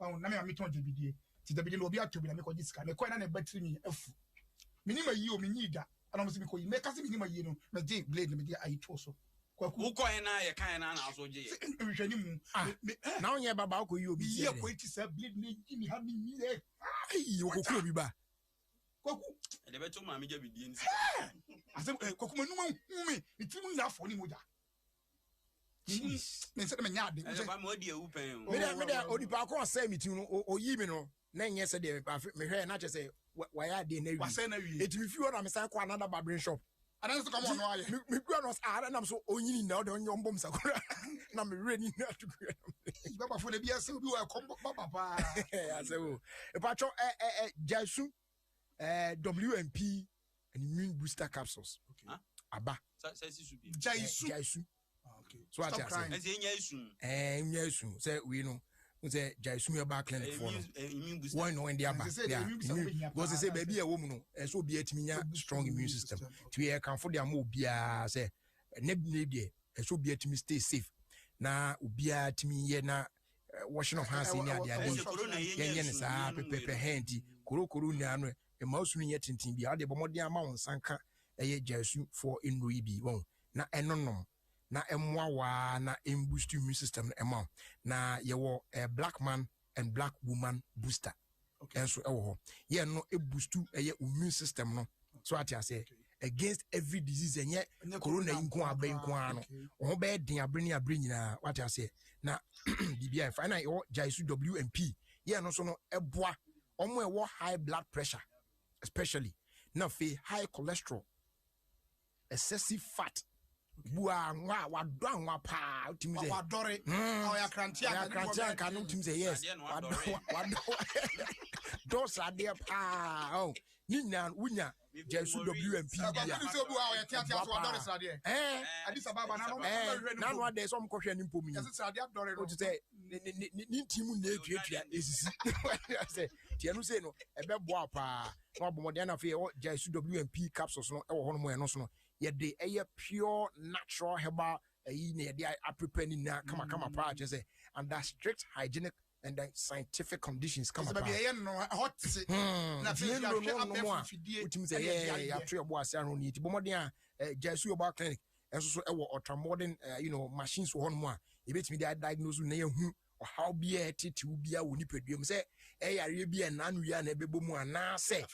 Oh, Nammy, I'm to be to the beginning of the to be a make this kind of quite a better me. Minima you, me need that. I don't see me make us minima you know, my deep blade, me I told Who coin I can't also J. Now, yeah, Baba, you be here. Wait to say, bleed me, have me there. You will be back. The better mammy begins. I said, Cocoon, it's enough for him with that. Instead of I'm more dear open. Or the park or say me to or even know. Then yesterday, me hear not just say, why I didn't know. It will feel I'm a another barbering shop. And I come on, why? Me grandma's and I'm so only now on your bomb Sakura. And I'm ready not to Papa for the BS, you are combo, Papa. I say, a patch of Jaisu, WMP, and immune booster capsules. Okay. Abba. Jaisu. Okay. So I say, yes, say we know. Say Jaisu back clinic for why no in the abba. Yeah, because they say baby a woman, and so be it me strong immune system. To hear come for their mobia say neb and so be it me stay safe. Na ubia to me na washing of hands in the other day. Pepe handy, kuru nano, a mouse ring yet in Timbi, the Bomodia Mount Sanka, a Jaisu for in Ruibi won. Na enonom. Na emwa na boost immune system amount na yewo a black man and black woman booster. Okay. And so yeah no boost immune system no so I say against every disease and yet corona inko abenko no o be den abreni nyina what I say na DBI final your Jaisu WMP yeah no so no eboa omo ewo high blood pressure especially na fe high cholesterol excessive fat bua nwa wadwa nwa pa utimi say wadore ya krantia kan utimi say yes wadwa dos ade pa oh ninya wunya Jaisu WMP bia so bua ya tiatia so wadore srade Addis Ababa na no ade so mkohwe ni mpomi yes srade adore no to say ni timu na etuatua esisi say tianu say no ebe boa pa no bomode na fe Jaisu WMP capsules no e wo hono mo e no so no ye de pure natural herbal ne de a prepare ni na kama pa je say under strict hygienic and scientific conditions come about no hot na fe no utim say ya trio bo ase aro ni ti bomode a Jaisu Herbal Clinic enso so e wo ultra modern machines wo hono mo a e betimi dey diagnose na ye hu how be a titi bia woni peduam say yare bia na anu ya na ebebo mu ana say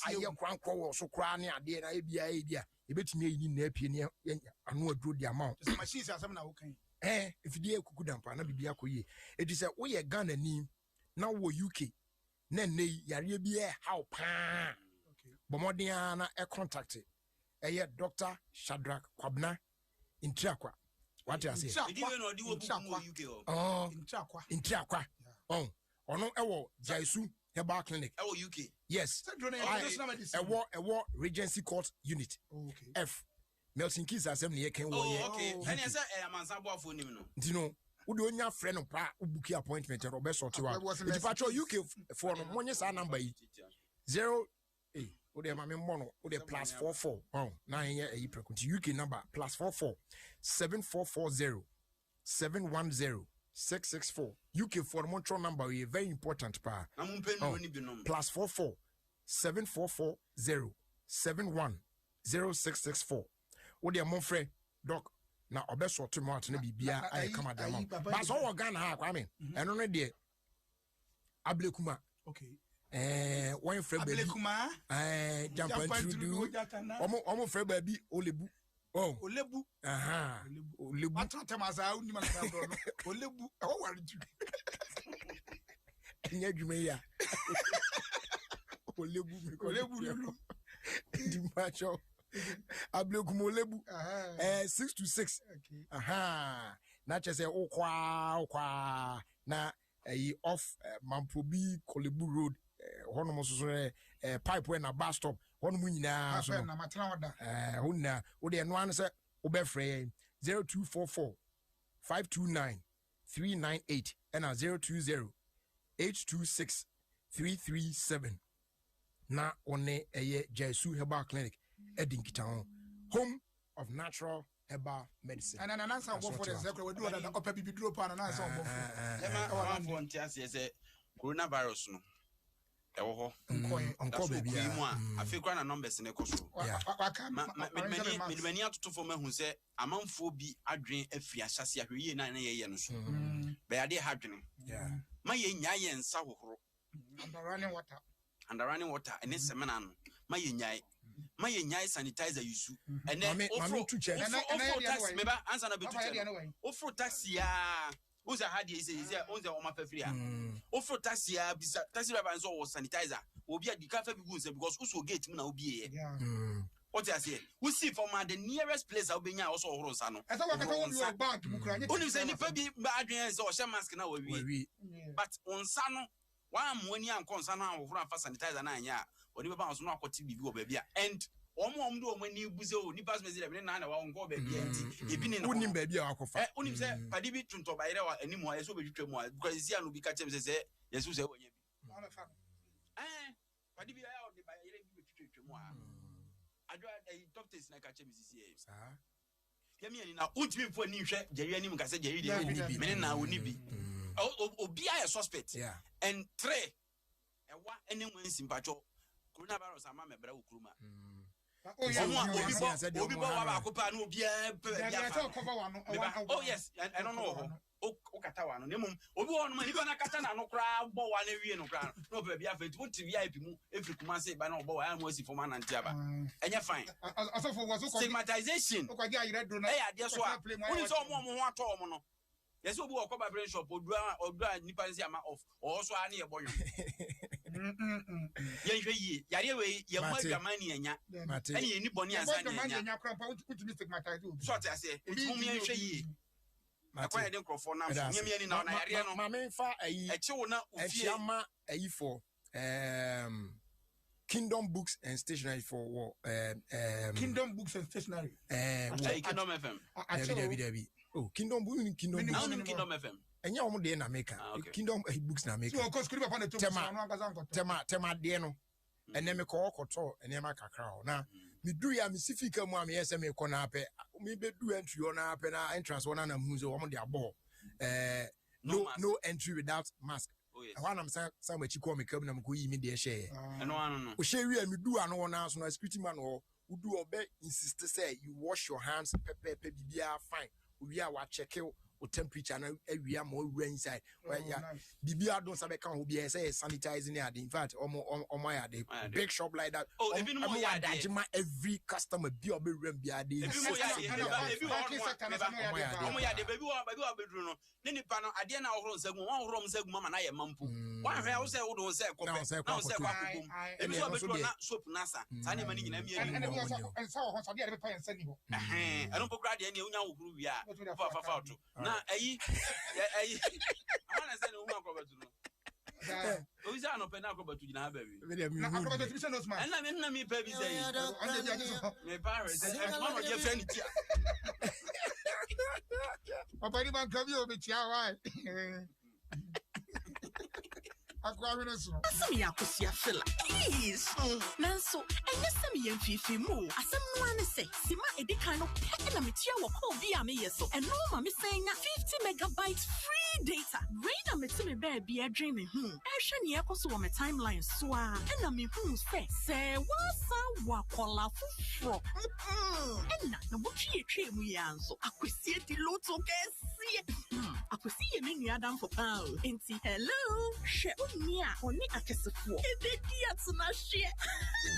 aye kwankwo wo so kra ne ade na bia e betimi yi na apie ne anu aduro di amount machines asem na wo kan if dey kuku dampa na bibia koye it is we ye Ghana ni na wo UK na ne yare bia how pa bomodin na e contact Dr. Shadrack Kwabna Intriakwa. What you say? Intriakwa. Oh, no, Jaisu Herbal Clinic. UK. Yes. A Regency Court Unit. Okay. F. Melton Keys Assembly can work. Okay. And yes, I am a for him. You know, would you your friend of book appointment or best sort of departure UK for one year's number 0. Ode mame mono ode +44 9 year UK number +44 7440 710 664 UK for Montreal number is very important pa +44 7440 710 664 ode mon frère doc na obeso to mo atene bibia ay kama dem ba so wo Ghana ha kwa me eno no de ablekuma okay One friend baby. Jump through. Omo friend baby. Olebu. Oh. Olebu. Aha. Olebu. What time as I only man Olebu. Oh, what did you? Nyadwumeya. Olebu. Dimacho. Ablekum Olebu. 6 to 6. Okay. Aha. Na chese okwa na off Mamprobi Kolebu Road. Hono mo so pipe when a bus stop. Hono mu nyina so. Na matena oda. Honna wo de no an se wo be frɛ 0244 529 398 and 020 826 337 na one Jesu Herbal Clinic Edinkitown, home of natural herbal medicine. And an answer for the secret we do that upper bibi drop and an answer for coronavirus no ewo onko baby afekwa na numbers ne koso mani atoto for mahu se amanfo bi adwen afia hyase ahwe na ye no so be ade hadwene ma ye nya ye nsa hohoro under running water ene semena no ma ye nyai sanitizer yusu ene ofro taxi meba answer na betu ofro taxi ya uza hadi ise onze o mafafria ofro taxi ya bisa taxi driver nso o sanitizer obi adi ka fa bi gunse because uso gate mu na obi what you say we see from the nearest place obenya also ohoro nsa no esa wa kata wo bi o bank mu kra oni say ni fa bi adwen nse o she mask na we but onsa no wa amoni anko nsa no ohoro afa sanitizer na anya oni baba nso no akoti bibi o ba bia and omo do omo ni buze o ni pass message be na wa onko ba bia enti ebi ni no unim ba bia akofa unim say padi bi tunto ba ire wa animu a yeso betwetwa mu a because isi anu bi ka chem say yeso say wanya bi padi bi ya o de ba ire bi betwetwa mu a ado doctors na ka chem sisi e sa yemi ani na untimi mfo ni hwe jeri ani mu ka say jeri de me na oni bi obi a suspect and 3 ewa ene mu nsimpacho coronavirus ama mebra okuruma obi bo wa ba kopa na obi oh yes I don't know o kata wa no nemum obi won ma ni ba na kata na no kra bo wa na wie no kra no ba bia fa ti VIP mu efri kuma say ba na obo wa am asi forma na ntia ba enye fine stigmatization o kwa dia yire do na ade so a oni so omo ho ato omo no yes obi wo koba brain shop odua nipa nsi ama off o so a na ye boyo ye hwe yi yare we ye mo adwamani anya ene ye ni boni ansa anya kra pa utimi stigmatize obi so ate ase mo me hwe yi akwa de nkrofo na nyame ani na yare no ma me fa ayi eche wo na ofie ama ayi for Kingdom Books and Stationery for Kingdom Books and Stationery Kingdom FM Debbie oh Kingdom FM enya omo de na make Kingdom Books na make so of course kuri papa na to tema de no ene me ko okoto ene ma kakra o na me du ya me sifika mu am yese me ko na ape me be du entry on ape na entrance one na mu so omo de abo no entry without mask. One am some we chiko me kam na mko yi me de share no o share wi me du ano na so na security man o do obe insist say you wash your hands pepe bibia fine we are wa check o temperature na awia mo wura inside bibia don sabe kan ho bia say sanitizing ade in fact omo ya de big shop like that even more ya de every customer bi obe ram bia de omo ya de baby wa bedru no ne nipa no ade na ohoro nsagu won ohoro nsagu mama na ye mampo wan hwe wo say wo do say kope na say kwakobom ebi so bedru na soap nasa sa ne mani nyina mi ani en sa ho so de be pa en sani ho eno pokra de ne unya ohuru wi a fa to na ayi amana say no woman kwabatu no o isa no pe na kwabatu gina ba wi na kwabatu bi say no smart na mi pa bi say me parents e ma no je friend tia papa ni ban kabi o be tia wa akwa we no so asem ya kosia fela please nanso enye sem ye mfifi mu asem no ane se sima edikan no pe na metia wo call bi a me yeso eno ma me senya 50 megabytes free data rain na me baby a dream me ehwe ne ekoso wo me timeline so a na me hu se wasa wakola fufro. Enna na butchi etwe mu yanzo. Akwesi di loto kesi. Akwesi ye me nuadam for power. Enti hello. She unia oni akesefo. Ebedi atuna hye.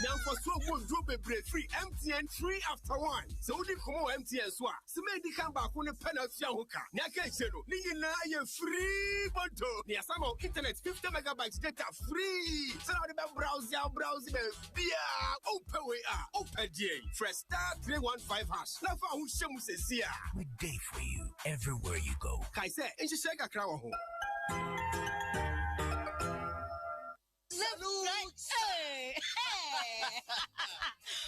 Now for so good do be free MTN 3 after 1. So di komo MTN so a. Se me di kan ba ko ne penalty hoka. Na ka chero. Ni na ye free boto. Ni asama internet 50 megabytes data free. So now the browse be bia. Open way open day. Fresh star 315 hash. Na fa hu shemu se sia. We day for you everywhere you go. Kai say enje shega kra wo ho. Hey.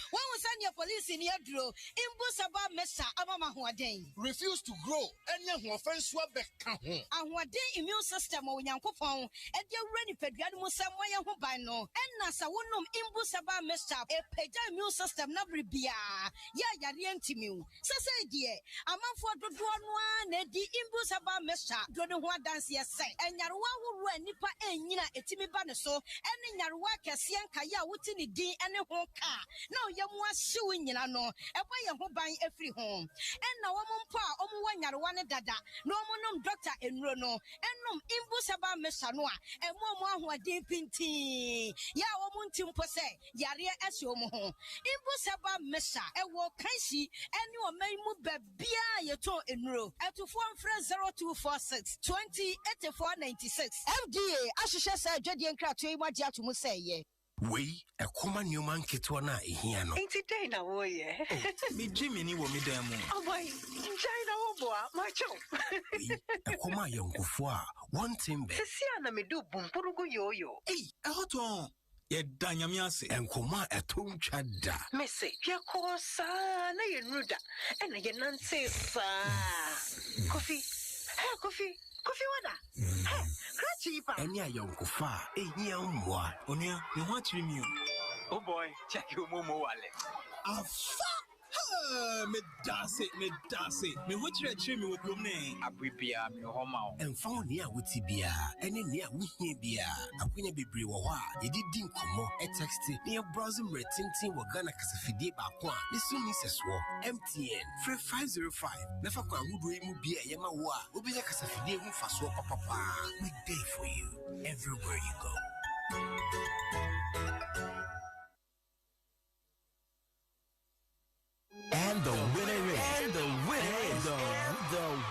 When we send your police in your draw, Imbusaba Mesa Amama Huadane. Refuse to grow, and your offense will be and what day immune system or Yankopon, and you're ready for Gadmusa Moya Hubano, and Nasa Wunum Imbusaba Mesa, a pega immune system, Nabri Bia, Ya Yarientimu. Say, dear, a man for the one, the Imbusaba Mesa, don't know what dance yes say, and Yarwa will run Nipa and Yina Etimi Banaso, and in Yarwa Cassian Kaya Wutini D and a home car. No, you must suing you know, a way of buying every home. And now one pa, one Yarwana Dada, no monum doctor in Rono, and no Imbusaba Mesanoa, and one who are deep in tea. Ya woman Timpose, Yaria Esiomo, Imbusaba Mesa, and walk Kaisi, and you may move Bia Yato in row, at to form friend 0246 20 84 96. FDA, Ashisha said, Jedian Cratui, what Yatu Musay. We a common human kitwana here no. Ain't it na wo ye? Me Jimmy ni wo me demo. Oh boy, China wo boa, my chum. We a common young kufwa, one timber. Sia na me do bumpurugu yo. Hey, a hot one. Ye danyami ase. And coma a tone chada. Messy, ya kosa na ye nuda, and ye nancy sa. Coffee, hey, coffee. Coffee water. Hey, Enya young kufa, a young moi. Onia, you want to me? Oh boy, check your momo wallet. Me dance it. Me what you achieve me with your name? Abibia me homa. And found near Witibia, and in near Wihibia. A queen be brewa. You did ding como a text near browsing retinting Wagana Casafide Bakwa. This soon is a swap. MTN, free 505. Never can who be a Yamawa. Will be like Casafide who for swap papa. We day for you everywhere you go. And the winner is. The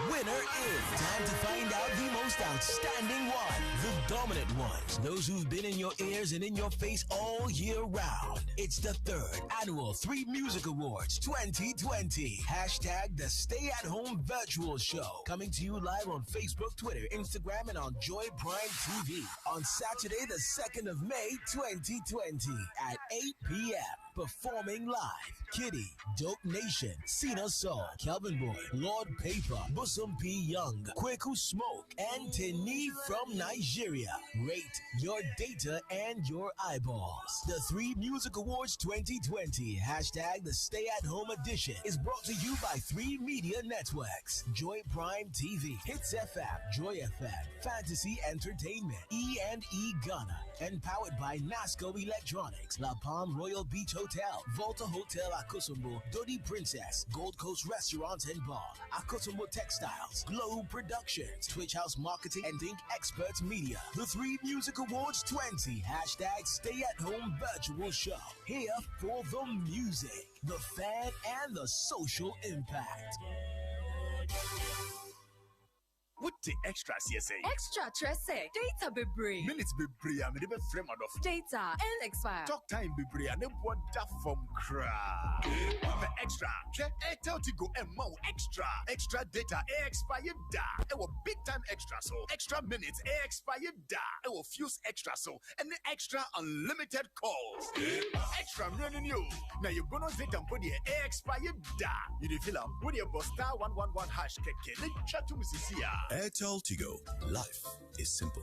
winner is. Time to find out the most outstanding one. The dominant ones. Those who've been in your ears and in your face all year round. It's the 3rd annual 3 Music Awards 2020. Hashtag the Stay at Home Virtual Show. Coming to you live on Facebook, Twitter, Instagram, and on Joy Prime TV. On Saturday, the 2nd of May 2020 at 8 p.m. Performing live. Kitty, Dope Nation, Cena Soul, Calvin Boy, Lord Paper, Busum P. Young, Kweku Smoke, and Tini from Nigeria. Rate your data and your eyeballs. The 3 Music Awards 2020, hashtag the Stay at Home Edition, is brought to you by 3 Media Networks, Joy Prime TV, Hits FM, Joy FM, Fantasy Entertainment, E&E Ghana, and powered by Nasco Electronics, La Palm Royal Beach Hotel, Volta Hotel Akosombo, Dodi Princess, Gold Coast Restaurant and Bar, Akosombo Textiles, Globe Productions, Twitch House Marketing, and Think Experts Media. The 3 Music Awards 20, hashtag Stay at Home Virtual Show. Here for the music, the fan, and the social impact. What the extra CSA? Extra Tresse. Data be brave. Minutes be brave. I'm the frame out of data and expire. Talk time be brave. And what that from cra. The extra. Tell to go and more extra. Extra data expired da. It will big time extra so. Extra minutes expired da. It will fuse extra so. And the extra unlimited calls. Extra running you. Now you're gonna take and put the expired da. You the feel with your boss star 111 hash keke. Let's chat to Mrs. Airtel Tigo. Life is simple.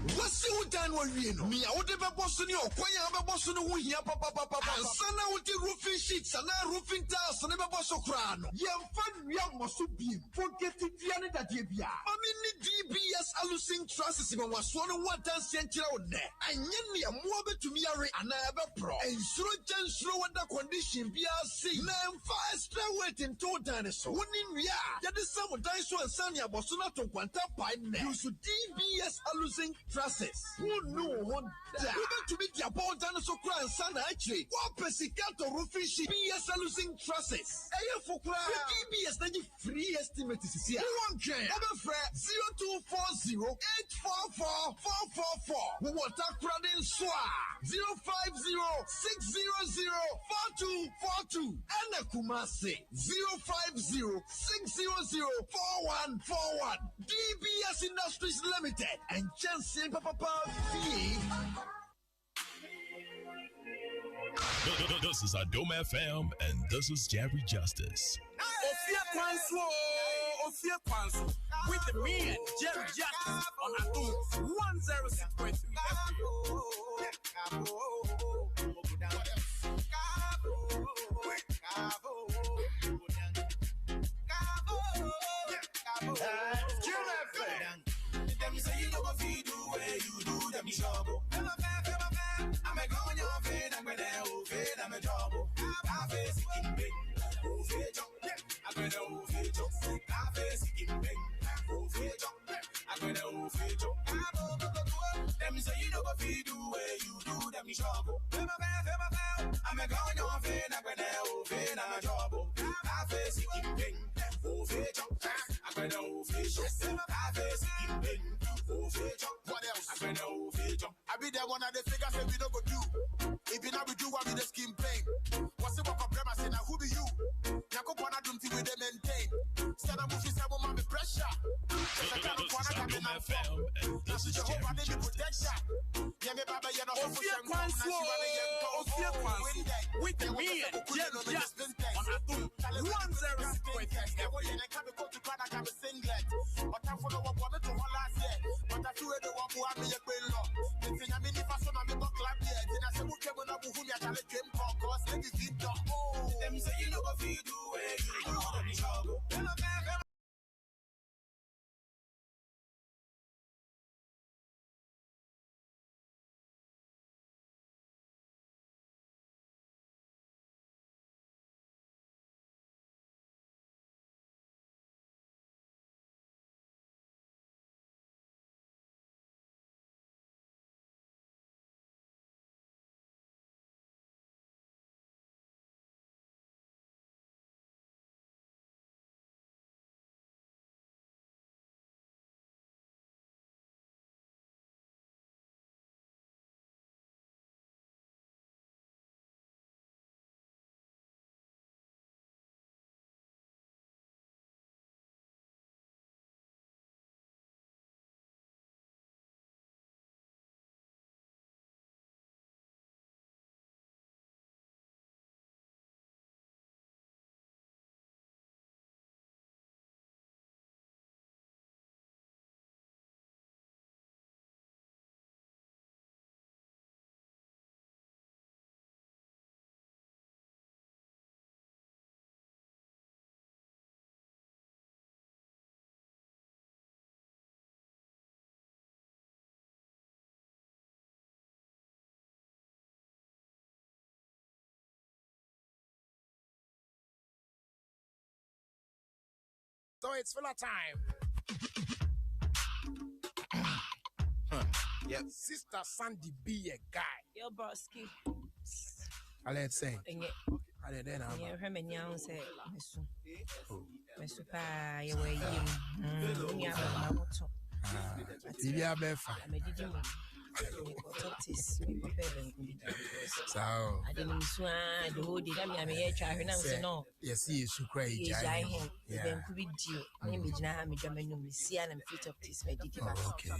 What's your done when you know? Me, I would have boss on your quay, I'm a boss on the wing, papa, and son out the roofing sheets and our roofing tiles and never boss of crown. Young fun, young must be forget it, Diana Debia. I mean, DBS Alusing trusses him was one of 1 century on there. And yet, I'm more to me, and I have a pro. And so, just slow under condition, BRC. Now, fast waiting to dinosaur. One in Ria, that is some dinosaur and Sanya Bosona to Quanta Pine. You should DBS Alusing trusses. Who knew what that? You to meet your ball dinosaur cry and son actually. What Pesicato roofing sheet BS Alusing trusses. Air for DBS, then you free estimate is here. One can. Over fret 0240-844-444. Who want a crowd in SWA 050-600-4242. And a Kumasi 050-600-4141. DBS Industries Limited and Chancellor Papa Fee. This is Adom FM and this is Jerry Justice. Ofie Kwanso with the man Jerry Justice on Adom 106.3. Them say you know what you do where you do them job. I'm a going your feet, I'm gonna fade, I'm a job. I face in bing, I'm gonna I face in bing, I'm gonna them say you know what you do where you do them job. I'm a going your feet, I'm gonna fade, I'm a job. I face in bing, I'm gonna I face in bing. What else? I be there one of the figures say we don't go do. If you not we do, I be the skin pain. What's the work of premise now? Who be you? Yako Pona don't think we they maintain. Stand up with yourself on my pressure. This is Jerry Justice. Ofie Kwanso with the man Jerry Justice on Adom 106.3. But I follow up on it to all I said. But I feel the one who have me a queen law. The thing I mean, if I saw my book clap yet, then I said, okay, when I who me, I tell it came for cause let me feed the them say, you know what you do, where you do the job. So it's filler time. Yep. Sister Sandy be a guy. Yo, broski. Let's say. Yeah, her and say, Mesu pa, you were him. Tia Befa. So I didn't swear the whole day. I mean, try her now. No, yes, he is crazy. Yeah, then could be due. I mean, I'm a German. See, I'm fit of this. Okay.